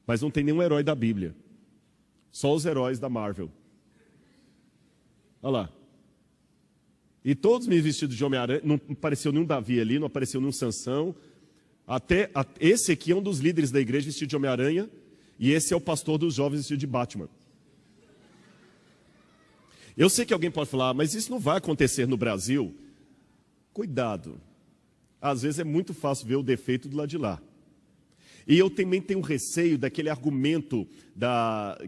Mas não tem nenhum herói da Bíblia. Só os heróis da Marvel. Olha lá. E todos me vestidos de Homem-Aranha, não apareceu nenhum Davi ali, não apareceu nenhum Sansão. Esse aqui é um dos líderes da igreja vestido de Homem-Aranha, e esse é o pastor dos jovens vestido de Batman. Eu sei que alguém pode falar, mas isso não vai acontecer no Brasil. Cuidado. Às vezes é muito fácil ver o defeito do lado de lá. E eu também tenho receio daquele argumento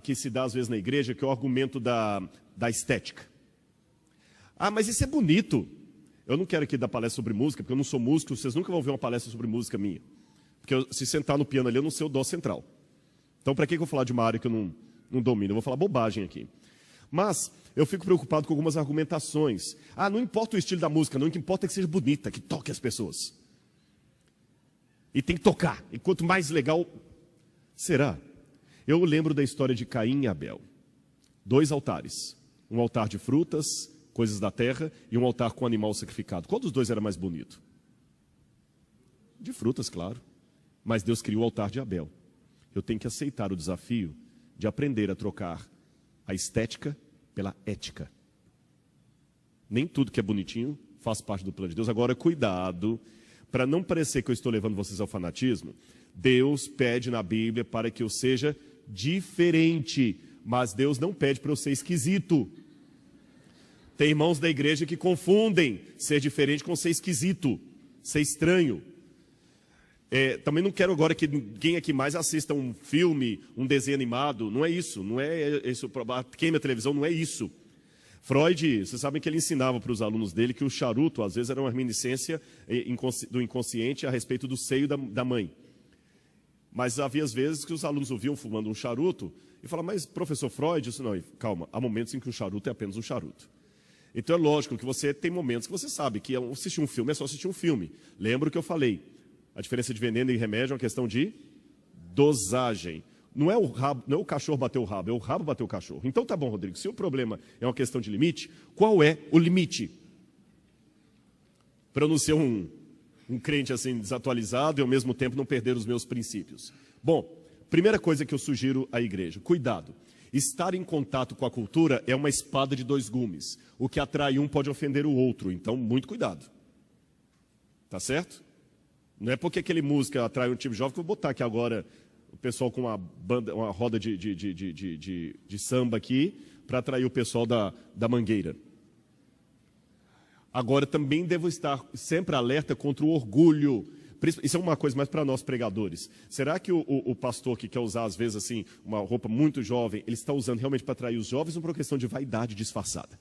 que se dá às vezes na igreja, que é o argumento da estética. Ah, mas isso é bonito. Eu não quero aqui dar palestra sobre música, porque eu não sou músico, vocês nunca vão ver uma palestra sobre música minha. Porque se sentar no piano ali, eu não sei o dó central. Então, para que eu vou falar de uma área que eu não domino? Eu vou falar bobagem aqui. Mas eu fico preocupado com algumas argumentações. Ah, não importa o estilo da música, não, o que importa é que seja bonita, que toque as pessoas. E tem que tocar. E quanto mais legal, será? Eu lembro da história de Caim e Abel. 2 altares. Um altar de frutas, coisas da terra, e um altar com animal sacrificado. Qual dos dois era mais bonito? De frutas, claro. Mas Deus criou o altar de Abel. Eu tenho que aceitar o desafio de aprender a trocar a estética pela ética. Nem tudo que é bonitinho faz parte do plano de Deus. Agora, cuidado, para não parecer que eu estou levando vocês ao fanatismo. Deus pede na Bíblia para que eu seja diferente, mas Deus não pede para eu ser esquisito. Tem irmãos da igreja que confundem ser diferente com ser esquisito, ser estranho. Também não quero agora que ninguém aqui mais assista um filme, um desenho animado. Não é isso, não é isso. Queima a televisão, não é isso. Freud, vocês sabem que ele ensinava para os alunos dele que o charuto, às vezes, era uma reminiscência do inconsciente a respeito do seio da mãe. Mas havia às vezes que os alunos ouviam fumando um charuto e falavam, mas professor Freud, isso não, calma, há momentos em que o charuto é apenas um charuto. Então é lógico que você tem momentos que você sabe que assistir um filme é só assistir um filme. Lembra o que eu falei? A diferença de veneno e remédio é uma questão de dosagem. Não é o cachorro bater o rabo, é o rabo bater o cachorro. Então tá bom, Rodrigo, se o problema é uma questão de limite, qual é o limite? Para eu não ser um crente assim desatualizado e ao mesmo tempo não perder os meus princípios. Bom, primeira coisa que eu sugiro à igreja, cuidado. Estar em contato com a cultura é uma espada de 2 gumes. O que atrai um pode ofender o outro, então muito cuidado. Tá certo? Não é porque aquele música atrai um tipo jovem que eu vou botar aqui agora o pessoal com uma roda de samba aqui para atrair o pessoal da Mangueira. Agora também devo estar sempre alerta contra o orgulho. Isso é uma coisa mais para nós pregadores. Será que o pastor que quer usar às vezes assim uma roupa muito jovem, ele está usando realmente para atrair os jovens ou por uma questão de vaidade disfarçada?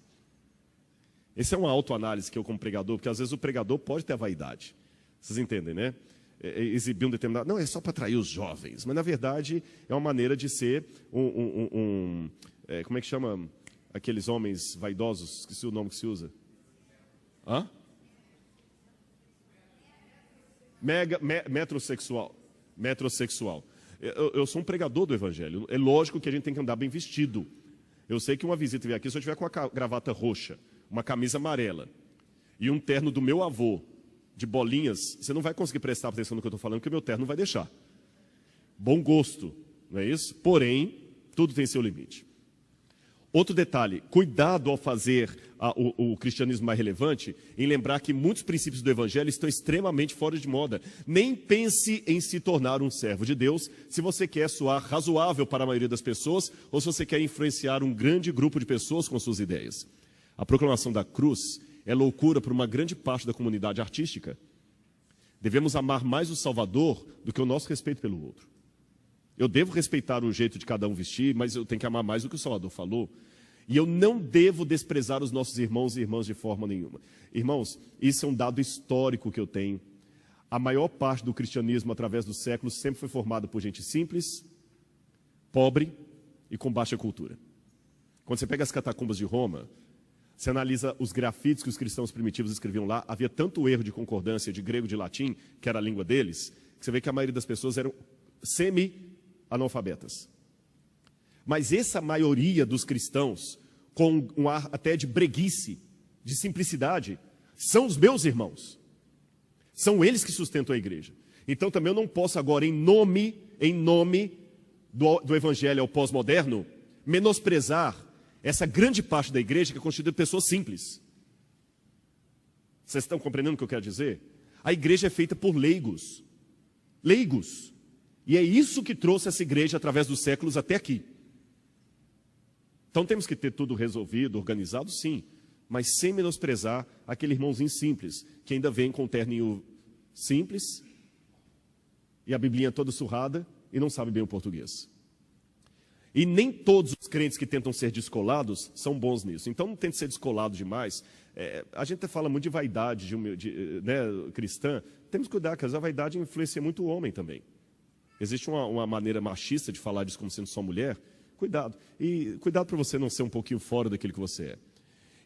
Essa é uma autoanálise que eu, como pregador, porque às vezes o pregador pode ter a vaidade. Vocês entendem, né? Exibir um determinado... Não, é só para atrair os jovens. Mas, na verdade, é uma maneira de ser como é que chama aqueles homens vaidosos? Esqueci o nome que se usa. Hã? Metrosexual. Metrosexual. Eu sou um pregador do Evangelho. É lógico que a gente tem que andar bem vestido. Eu sei que uma visita vier aqui, se eu tiver com a gravata roxa, uma camisa amarela e um terno do meu avô, de bolinhas, você não vai conseguir prestar atenção no que eu estou falando, porque o meu terno não vai deixar. Bom gosto, não é isso? Porém, tudo tem seu limite. Outro detalhe, cuidado ao fazer o cristianismo mais relevante, em lembrar que muitos princípios do Evangelho estão extremamente fora de moda. Nem pense em se tornar um servo de Deus se você quer soar razoável para a maioria das pessoas ou se você quer influenciar um grande grupo de pessoas com suas ideias. A proclamação da cruz é loucura para uma grande parte da comunidade artística. Devemos amar mais o Salvador do que o nosso respeito pelo outro. Eu devo respeitar o jeito de cada um vestir, mas eu tenho que amar mais o que o Salvador falou. E eu não devo desprezar os nossos irmãos e irmãs de forma nenhuma. Irmãos, isso é um dado histórico que eu tenho. A maior parte do cristianismo, através dos séculos, sempre foi formada por gente simples, pobre e com baixa cultura. Quando você pega as catacumbas de Roma, você analisa os grafites que os cristãos primitivos escreviam lá, havia tanto erro de concordância de grego e de latim, que era a língua deles, que você vê que a maioria das pessoas eram semi-analfabetas. Mas essa maioria dos cristãos, com um ar até de breguice, de simplicidade, são os meus irmãos. São eles que sustentam a igreja. Então também eu não posso agora, em nome do evangelho ao pós-moderno, menosprezar essa grande parte da igreja que é constituída de pessoas simples. Vocês estão compreendendo o que eu quero dizer? A igreja é feita por leigos. Leigos. E é isso que trouxe essa igreja através dos séculos até aqui. Então temos que ter tudo resolvido, organizado, sim, mas sem menosprezar aquele irmãozinho simples, que ainda vem com um terninho simples e a biblinha toda surrada e não sabe bem o português. E nem todos os crentes que tentam ser descolados são bons nisso. Então não tente ser descolado demais. A gente até fala muito de vaidade cristã. Temos que cuidar, porque a vaidade influencia muito o homem também. Existe uma maneira machista de falar disso como sendo só mulher. Cuidado. E cuidado para você não ser um pouquinho fora daquilo que você é.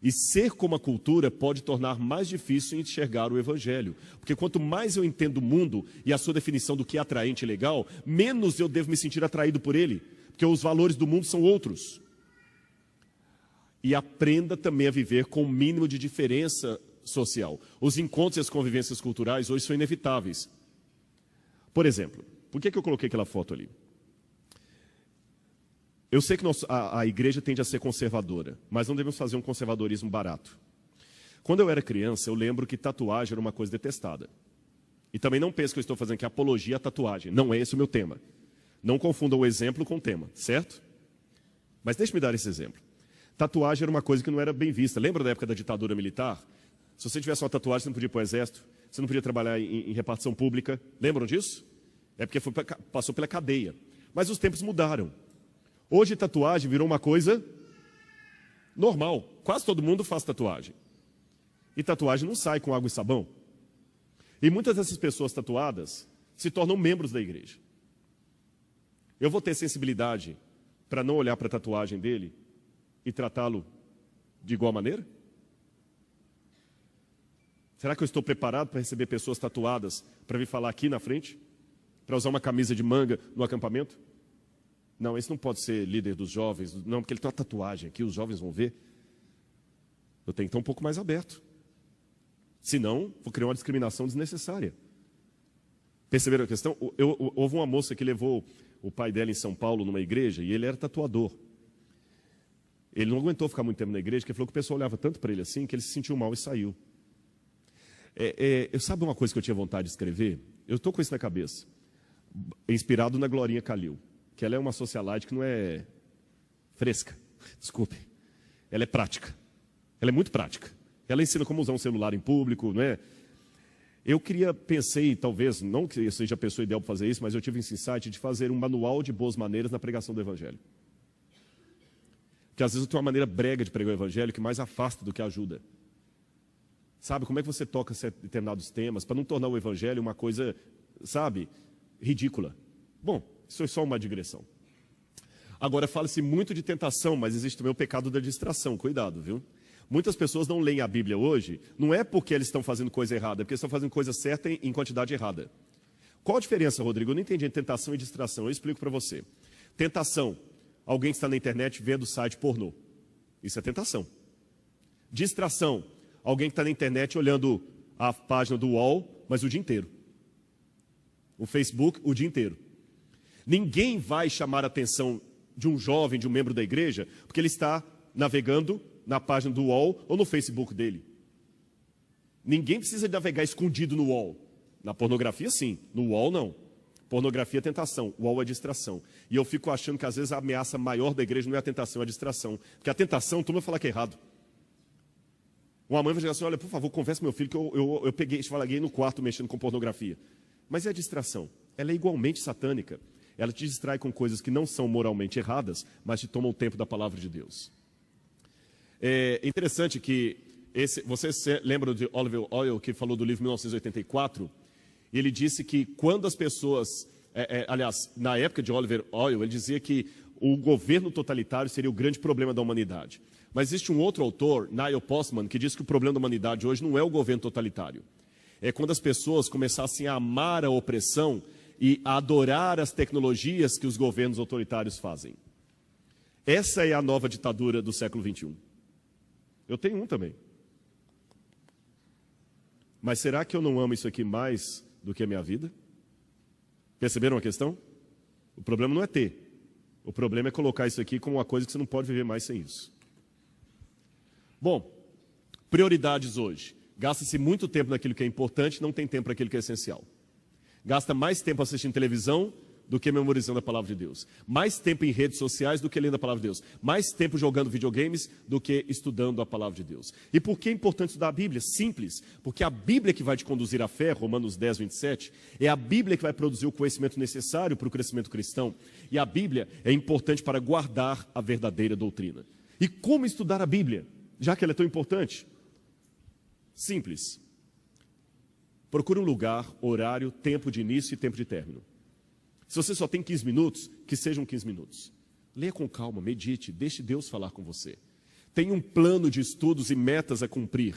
E ser como a cultura pode tornar mais difícil enxergar o evangelho. Porque quanto mais eu entendo o mundo e a sua definição do que é atraente e legal, menos eu devo me sentir atraído por ele. Porque os valores do mundo são outros. E aprenda também a viver com o mínimo de diferença social. Os encontros e as convivências culturais hoje são inevitáveis. Por exemplo, por que eu coloquei aquela foto ali? Eu sei que a igreja tende a ser conservadora, mas não devemos fazer um conservadorismo barato. Quando eu era criança, eu lembro que tatuagem era uma coisa detestada. E também não pense que eu estou fazendo aqui apologia à tatuagem. Não é esse o meu tema. Não confunda o exemplo com o tema, certo? Mas deixe-me dar esse exemplo. Tatuagem era uma coisa que não era bem vista. Lembra da época da ditadura militar? Se você tivesse uma tatuagem, você não podia ir para o exército, você não podia trabalhar em repartição pública. Lembram disso? É porque passou pela cadeia. Mas os tempos mudaram. Hoje tatuagem virou uma coisa normal. Quase todo mundo faz tatuagem. E tatuagem não sai com água e sabão. E muitas dessas pessoas tatuadas se tornam membros da igreja. Eu vou ter sensibilidade para não olhar para a tatuagem dele e tratá-lo de igual maneira? Será que eu estou preparado para receber pessoas tatuadas para vir falar aqui na frente? Para usar uma camisa de manga no acampamento? Não, esse não pode ser líder dos jovens, não, porque ele tem uma tatuagem aqui, os jovens vão ver. Eu tenho que estar um pouco mais aberto. Senão, vou criar uma discriminação desnecessária. Perceberam a questão? Houve uma moça que levou o pai dela em São Paulo, numa igreja, e ele era tatuador. Ele não aguentou ficar muito tempo na igreja, porque ele falou que o pessoal olhava tanto para ele assim, que ele se sentiu mal e saiu. Sabe uma coisa que eu tinha vontade de escrever? Eu estou com isso na cabeça. Inspirado na Glorinha Calil, que ela é uma socialite que não é fresca, desculpe. Ela é prática. Ela é muito prática. Ela ensina como usar um celular em público, não é? Eu pensei, talvez, não que eu seja a pessoa ideal para fazer isso, mas eu tive esse insight de fazer um manual de boas maneiras na pregação do evangelho. Porque às vezes eu tenho uma maneira brega de pregar o evangelho que mais afasta do que ajuda. Sabe, como é que você toca determinados temas para não tornar o evangelho uma coisa, sabe, ridícula. Bom, isso é só uma digressão. Agora, fala-se muito de tentação, mas existe também o pecado da distração, cuidado, viu? Muitas pessoas não leem a Bíblia hoje, não é porque eles estão fazendo coisa errada, é porque eles estão fazendo coisa certa em quantidade errada. Qual a diferença, Rodrigo? Eu não entendi entre tentação e distração, eu explico para você. Tentação, alguém que está na internet vendo site pornô. Isso é tentação. Distração, alguém que está na internet olhando a página do UOL, mas o dia inteiro. O Facebook, o dia inteiro. Ninguém vai chamar a atenção de um jovem, de um membro da igreja, porque ele está navegando na página do UOL ou no Facebook dele. Ninguém precisa navegar escondido no UOL. Na pornografia, sim. No UOL, não. Pornografia é tentação, o UOL é distração. E eu fico achando que às vezes a ameaça maior da igreja não é a tentação, é a distração. Porque a tentação, tu vai falar que é errado. Uma mãe vai dizer assim, olha, por favor, conversa com meu filho que eu peguei, esfalaguei no quarto mexendo com pornografia. Mas é a distração. Ela é igualmente satânica. Ela te distrai com coisas que não são moralmente erradas, mas te tomam o tempo da palavra de Deus. É interessante que, vocês lembram de Oliver Oil, que falou do livro 1984? Ele disse que quando as pessoas, aliás, na época de Oliver Oil, ele dizia que o governo totalitário seria o grande problema da humanidade. Mas existe um outro autor, Neil Postman, que diz que o problema da humanidade hoje não é o governo totalitário. É quando as pessoas começassem a amar a opressão e a adorar as tecnologias que os governos autoritários fazem. Essa é a nova ditadura do século XXI. Eu tenho um também. Mas será que eu não amo isso aqui mais do que a minha vida? Perceberam a questão? O problema não é ter. O problema é colocar isso aqui como uma coisa que você não pode viver mais sem isso. Bom, prioridades hoje. Gasta-se muito tempo naquilo que é importante, não tem tempo para aquilo que é essencial. Gasta mais tempo assistindo televisão do que memorizando a palavra de Deus. Mais tempo em redes sociais do que lendo a palavra de Deus. Mais tempo jogando videogames do que estudando a palavra de Deus. E por que é importante estudar a Bíblia? Simples. Porque a Bíblia que vai te conduzir à fé, Romanos 10, 27, é a Bíblia que vai produzir o conhecimento necessário para o crescimento cristão. E a Bíblia é importante para guardar a verdadeira doutrina. E como estudar a Bíblia, já que ela é tão importante? Simples. Procure um lugar, horário, tempo de início e tempo de término. Se você só tem 15 minutos, que sejam 15 minutos. Leia com calma, medite, deixe Deus falar com você. Tenha um plano de estudos e metas a cumprir.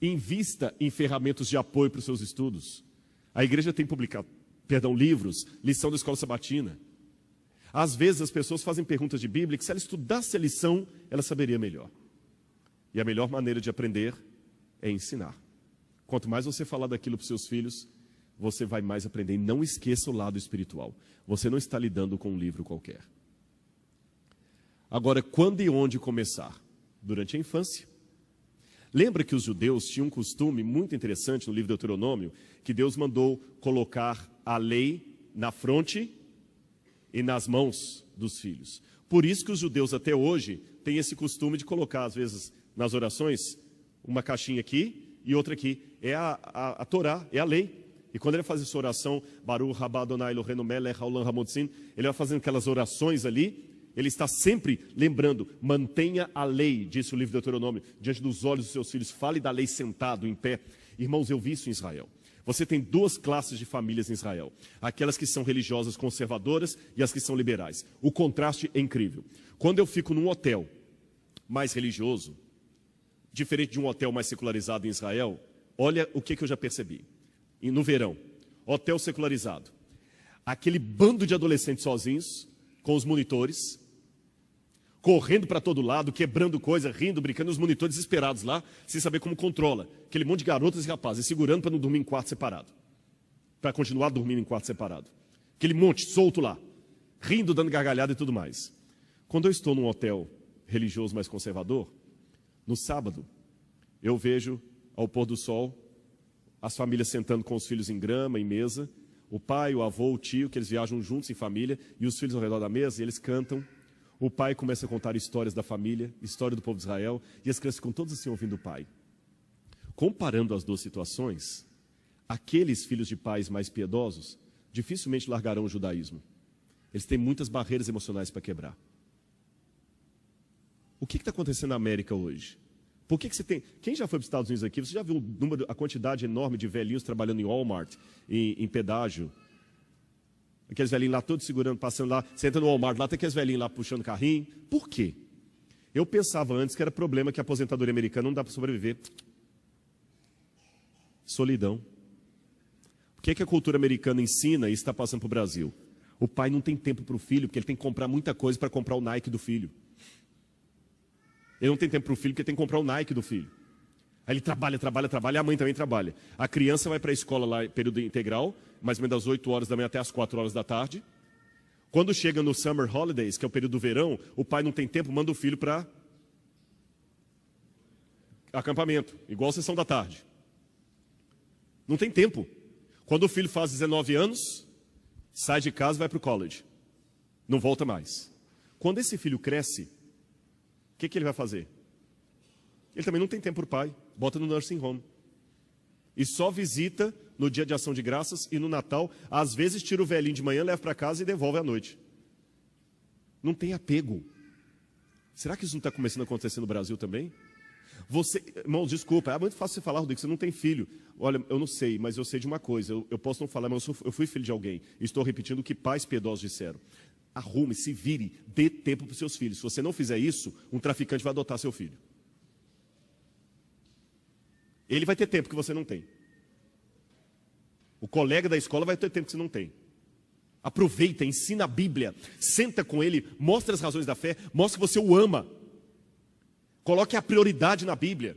Invista em ferramentas de apoio para os seus estudos. A igreja tem publicado, livros, lição da escola sabatina. Às vezes as pessoas fazem perguntas de Bíblia que se ela estudasse a lição, ela saberia melhor. E a melhor maneira de aprender é ensinar. Quanto mais você falar daquilo para os seus filhos, você vai mais aprender. E não esqueça o lado espiritual. Você não está lidando com um livro qualquer. Agora, quando e onde começar? Durante a infância. Lembra que os judeus tinham um costume muito interessante no livro de Deuteronômio, que Deus mandou colocar a lei na fronte e nas mãos dos filhos. Por isso que os judeus até hoje têm esse costume de colocar, às vezes, nas orações, uma caixinha aqui e outra aqui. É a Torá, é a lei. E quando ele faz essa oração, Baruch Rabá Adonai Eloheinu Melech Haolam Hamotzin, ele vai fazendo aquelas orações ali, ele está sempre lembrando, mantenha a lei, disse o livro de Deuteronômio, diante dos olhos dos seus filhos, fale da lei sentado, em pé. Irmãos, eu vi isso em Israel. Você tem duas classes de famílias em Israel, aquelas que são religiosas conservadoras e as que são liberais. O contraste é incrível. Quando eu fico num hotel mais religioso, diferente de um hotel mais secularizado em Israel, olha o que eu já percebi. E no verão, hotel secularizado, aquele bando de adolescentes sozinhos, com os monitores, correndo para todo lado, quebrando coisa, rindo, brincando, os monitores desesperados lá, sem saber como controla, aquele monte de garotas e rapazes, segurando para não dormir em quarto separado, para continuar dormindo em quarto separado, aquele monte solto lá, rindo, dando gargalhada e tudo mais. Quando eu estou num hotel religioso mais conservador, no sábado, eu vejo ao pôr do sol, as famílias sentando com os filhos em grama, em mesa, o pai, o avô, o tio, que eles viajam juntos em família, e os filhos ao redor da mesa, e eles cantam. O pai começa a contar histórias da família, história do povo de Israel, e as crianças ficam todas assim ouvindo o pai. Comparando as duas situações, aqueles filhos de pais mais piedosos dificilmente largarão o judaísmo. Eles têm muitas barreiras emocionais para quebrar. O que está acontecendo na América hoje? Por que você tem... Quem já foi para os Estados Unidos aqui, você já viu a quantidade enorme de velhinhos trabalhando em Walmart, em pedágio? Aqueles velhinhos lá todos segurando, passando lá, você entra no Walmart, lá tem aqueles velhinhos lá puxando carrinho. Por quê? Eu pensava antes que era problema que a aposentadoria americana não dá para sobreviver. Solidão. O que a cultura americana ensina e está passando para o Brasil? O pai não tem tempo para o filho, porque ele tem que comprar muita coisa para comprar o Nike do filho. Ele não tem tempo para o filho, porque tem que comprar o Nike do filho. Aí ele trabalha, e a mãe também trabalha. A criança vai para a escola lá, período integral, mais ou menos das 8 horas da manhã até as 4 horas da tarde. Quando chega no Summer Holidays, que é o período do verão, o pai não tem tempo, manda o filho para acampamento, igual a sessão da tarde. Não tem tempo. Quando o filho faz 19 anos, sai de casa e vai para o college. Não volta mais. Quando esse filho cresce, o que ele vai fazer? Ele também não tem tempo para o pai. Bota no nursing home. E só visita no dia de ação de graças e no Natal. Às vezes tira o velhinho de manhã, leva para casa e devolve à noite. Não tem apego. Será que isso não está começando a acontecer no Brasil também? Você, irmãos, desculpa, é muito fácil você falar, Rodrigo, você não tem filho. Olha, eu não sei, mas eu sei de uma coisa. Eu posso não falar, mas eu fui filho de alguém. Estou repetindo o que pais piedosos disseram. Arrume, se vire, dê tempo para os seus filhos. Se você não fizer isso, um traficante vai adotar seu filho. Ele vai ter tempo que você não tem. O colega da escola vai ter tempo que você não tem. Aproveita, ensina a Bíblia, senta com ele, mostra as razões da fé, mostra que você o ama. Coloque a prioridade na Bíblia.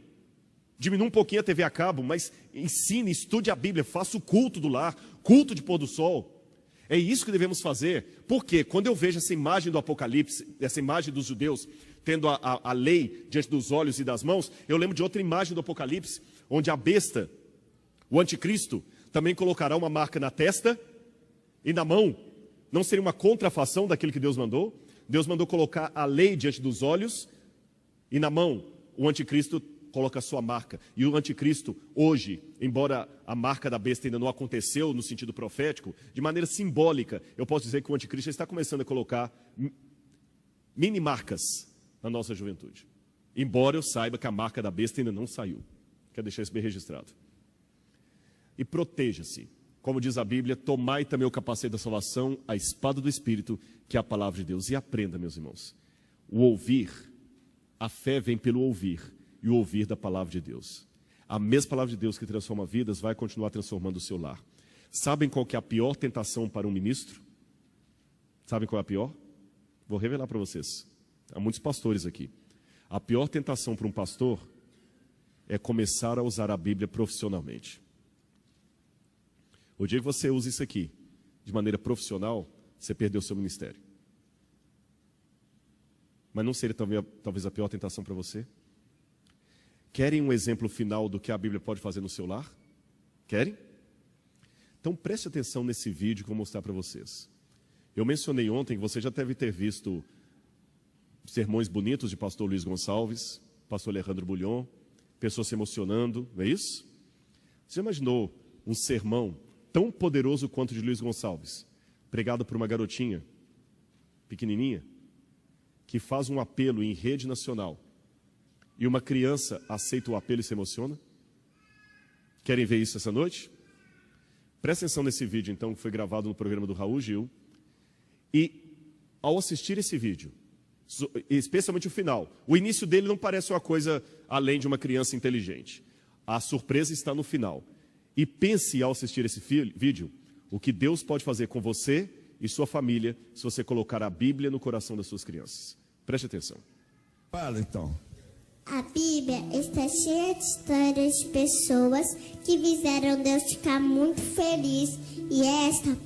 Diminua um pouquinho a TV a cabo, mas ensine, estude a Bíblia, faça o culto do lar, culto de pôr do sol. É isso que devemos fazer. Porque quando eu vejo essa imagem do Apocalipse, essa imagem dos judeus, tendo a lei diante dos olhos e das mãos, eu lembro de outra imagem do Apocalipse, onde a besta, o anticristo, também colocará uma marca na testa e na mão. Não seria uma contrafação daquilo que Deus mandou? Deus mandou colocar a lei diante dos olhos e na mão o anticristo coloca a sua marca. E o anticristo hoje, embora a marca da besta ainda não aconteceu no sentido profético, de maneira simbólica, eu posso dizer que o anticristo está começando a colocar mini marcas na nossa juventude. Embora eu saiba que a marca da besta ainda não saiu. Quero deixar isso bem registrado. E proteja-se. Como diz a Bíblia, tomai também o capacete da salvação, a espada do Espírito, que é a palavra de Deus. E aprenda, meus irmãos, o ouvir, a fé vem pelo ouvir, e o ouvir da palavra de Deus. A mesma palavra de Deus que transforma vidas vai continuar transformando o seu lar. Sabem qual que é a pior tentação para um ministro? Sabem qual é a pior? Vou revelar para vocês. Há muitos pastores aqui. A pior tentação para um pastor é começar a usar a Bíblia profissionalmente. O dia que você usa isso aqui de maneira profissional, você perdeu o seu ministério. Mas não seria talvez a pior tentação para você? Querem um exemplo final do que a Bíblia pode fazer no seu lar? Querem? Então preste atenção nesse vídeo que eu vou mostrar para vocês. Eu mencionei ontem que você já deve ter visto sermões bonitos de pastor Luiz Gonçalves, pastor Alejandro Bulhon, pessoas se emocionando, não é isso? Você imaginou um sermão tão poderoso quanto o de Luiz Gonçalves, pregado por uma garotinha pequenininha, que faz um apelo em rede nacional, e uma criança aceita o apelo e se emociona? Querem ver isso essa noite? Presta atenção nesse vídeo, então, que foi gravado no programa do Raul Gil. E, ao assistir esse vídeo, especialmente o final, o início dele não parece uma coisa além de uma criança inteligente. A surpresa está no final. E pense, ao assistir esse vídeo, o que Deus pode fazer com você e sua família se você colocar a Bíblia no coração das suas crianças. Preste atenção. Fala, então. A Bíblia está cheia de histórias de pessoas que fizeram Deus ficar muito feliz. E esta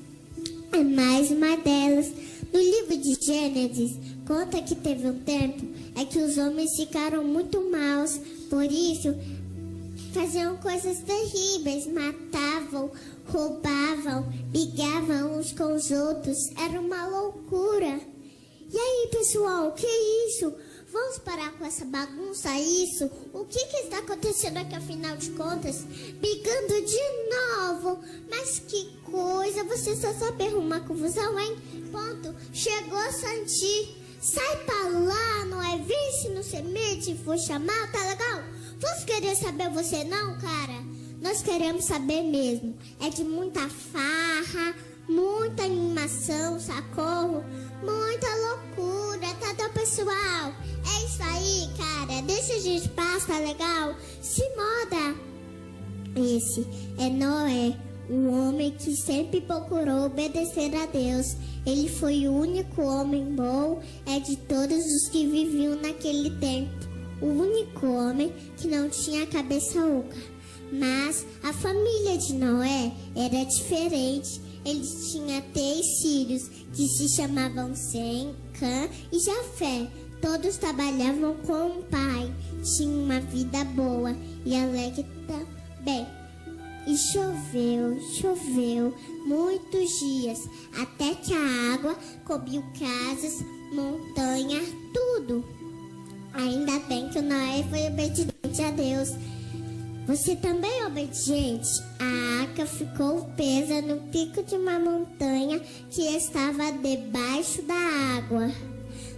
é mais uma delas. No livro de Gênesis, conta que teve um tempo em que os homens ficaram muito maus. Por isso, faziam coisas terríveis. Matavam, roubavam, brigavam uns com os outros. Era uma loucura. E aí, pessoal, o que é isso? Vamos parar com essa bagunça, isso? O que está acontecendo aqui, afinal de contas? Brigando de novo. Mas que coisa, você só sabe arrumar confusão, hein? Ponto. Chegou a Santi. Sai pra lá, não é? Vê se não se mete, for chamar, tá legal? Todos querem saber, você não, cara? Nós queremos saber mesmo. É de muita farra, muita animação, socorro, muita loucura, tá, pessoal? É isso aí, cara. Deixa de espaço, tá legal? Se moda. Esse é Noé, o homem que sempre procurou obedecer a Deus. Ele foi o único homem bom, de todos os que viviam naquele tempo. O único homem que não tinha cabeça oca. Mas a família de Noé era diferente. Eles tinham 3 filhos que se chamavam Sem, Cã e Jafé. Todos trabalhavam com o pai. Tinham uma vida boa e alegre também. E choveu muitos dias, até que a água cobriu casas, montanhas, tudo. Ainda bem que o Noé foi obediente a Deus. Você também é obediente? A arca ficou presa no pico de uma montanha que estava debaixo da água.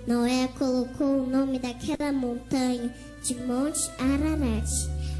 Noé colocou o nome daquela montanha de Monte Ararat.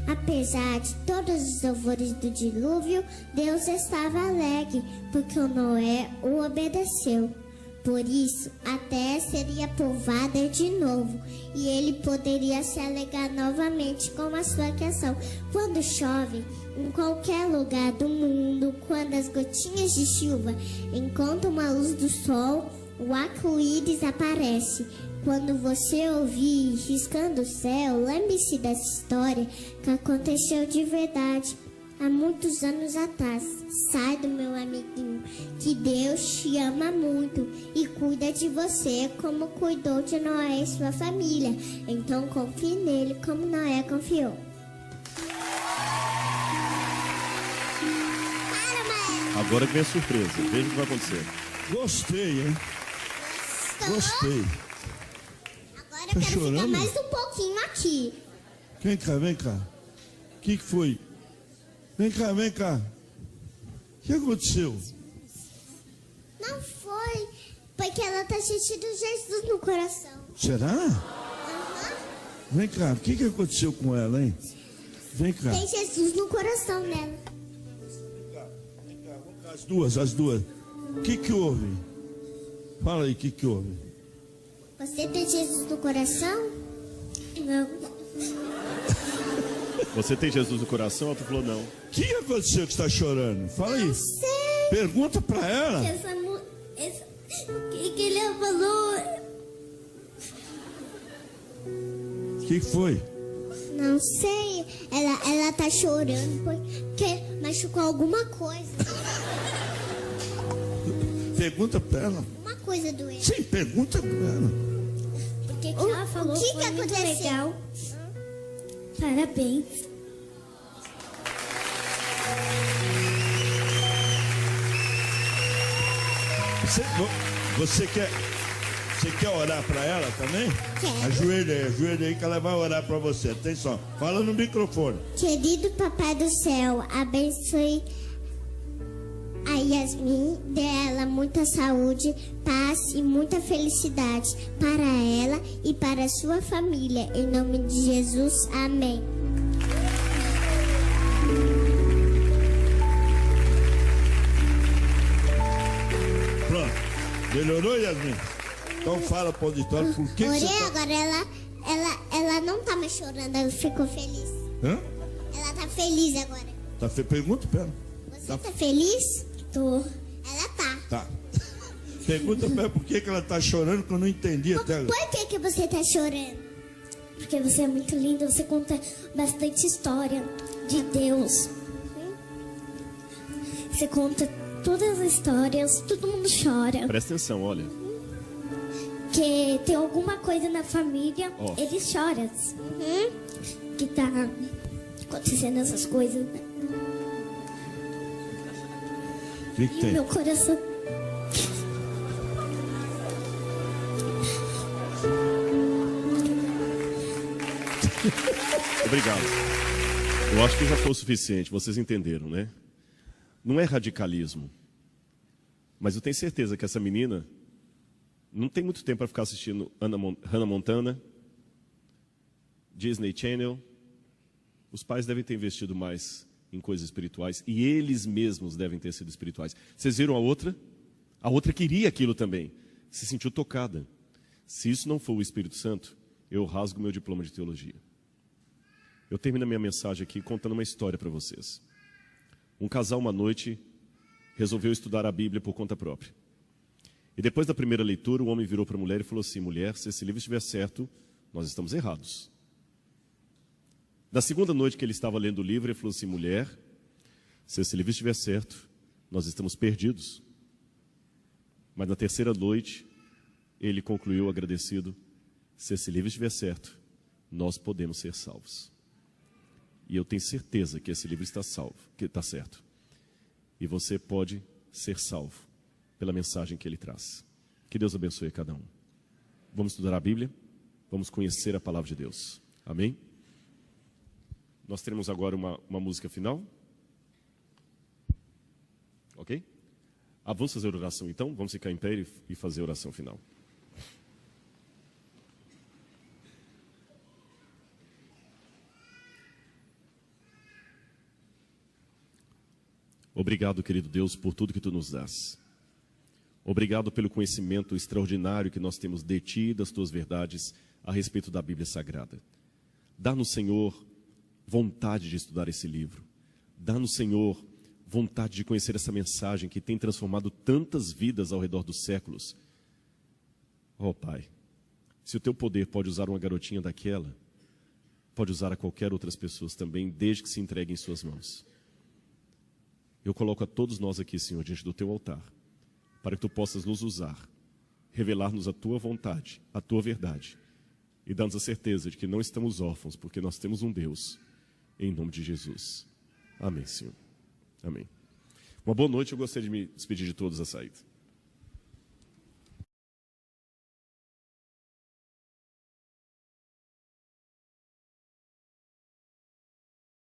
Apesar de todos os louvores do dilúvio, Deus estava alegre, porque o Noé o obedeceu. Por isso, a terra seria povoada de novo, e ele poderia se alegrar novamente com a sua criação. Quando chove, em qualquer lugar do mundo, quando as gotinhas de chuva encontram a luz do sol, o arco-íris aparece. Quando você ouvir riscando o céu, lembre-se dessa história que aconteceu de verdade há muitos anos atrás. Sai do meu amiguinho, que Deus te ama muito e cuida de você como cuidou de Noé e sua família. Então confie nele como Noé confiou. Agora que vem a surpresa. Veja o que vai acontecer. Gostei, hein? Gostei. Agora eu quero ficar mais um pouquinho aqui. Vem cá, vem cá. O que foi? Vem cá, vem cá. O que aconteceu? Não foi, porque ela tá sentindo Jesus no coração. Será? Vem cá, o que aconteceu com ela, hein? Vem cá. Tem Jesus no coração dela. Vem cá, vamos cá, as duas. O que houve? Fala aí, o que houve? Você tem Jesus no coração? Não. Você tem Jesus no coração? Ela falou não. O que aconteceu que está chorando? Fala aí. Não sei. Pergunta pra ela. O que ele falou? O que foi? Não sei. Ela tá chorando porque machucou alguma coisa. Pergunta pra ela. Uma coisa doeu. Sim, pergunta pra ela. Porque que ela falou o que foi muito legal. Parabéns. Você quer orar para ela também? Quero. Ajoelha aí que ela vai orar para você. Atenção, fala no microfone. Querido Papai do Céu, abençoe a Yasmin, dê a ela muita saúde, paz e muita felicidade para ela e para a sua família. Em nome de Jesus, amém. Pronto. Melhorou, Yasmin? Então fala para o auditório por que Orei, você tá... agora ela não tá mais chorando, ela ficou feliz. Hã? Ela tá feliz agora. Pergunta pra ela. Você tá feliz? Tô. Ela tá. Tá. Pergunta pra ela por que ela tá chorando, que eu não entendi até agora. Por que você tá chorando? Porque você é muito linda, você conta bastante história de Deus. Você conta todas as histórias, todo mundo chora. Presta atenção, olha. Que tem alguma coisa na família, Ó. eles choram. Que tá acontecendo essas coisas, né? O que E tem? meu coração. Obrigado. Eu acho que já foi o suficiente, vocês entenderam, né? Não é radicalismo. Mas eu tenho certeza que essa menina não tem muito tempo para ficar assistindo Hannah Montana, Disney Channel, Os pais devem ter investido mais em coisas espirituais e eles mesmos devem ter sido espirituais. Vocês viram a outra? A outra queria aquilo também, se sentiu tocada. Se isso não for o Espírito Santo, eu rasgo meu diploma de teologia. Eu termino a minha mensagem aqui contando uma história para vocês. Um casal, uma noite, resolveu estudar a Bíblia por conta própria. E depois da primeira leitura, o homem virou para a mulher e falou assim: mulher, se esse livro estiver certo, nós estamos errados. Na segunda noite que ele estava lendo o livro, ele falou assim: mulher, se esse livro estiver certo, nós estamos perdidos. Mas na terceira noite, ele concluiu agradecido: se esse livro estiver certo, nós podemos ser salvos. E eu tenho certeza que esse livro está salvo, que está certo. E você pode ser salvo pela mensagem que ele traz. Que Deus abençoe a cada um. Vamos estudar a Bíblia, vamos conhecer a palavra de Deus. Amém? Nós teremos agora uma música final. Ok? Vamos fazer oração então? Vamos ficar em pé e fazer a oração final. Obrigado, querido Deus, por tudo que Tu nos dás. Obrigado pelo conhecimento extraordinário que nós temos de Ti e das Tuas verdades a respeito da Bíblia Sagrada. Dá-nos, Senhor, vontade de estudar esse livro. Dá-nos, Senhor, vontade de conhecer essa mensagem que tem transformado tantas vidas ao redor dos séculos. Oh, Pai, se o Teu poder pode usar uma garotinha daquela, pode usar a qualquer outras pessoas também, desde que se entregue em Suas mãos. Eu coloco a todos nós aqui, Senhor, diante do Teu altar, para que Tu possas nos usar, revelar-nos a Tua vontade, a Tua verdade, e dar-nos a certeza de que não estamos órfãos, porque nós temos um Deus, em nome de Jesus. Amém, Senhor. Amém. Uma boa noite, eu gostaria de me despedir de todos à saída.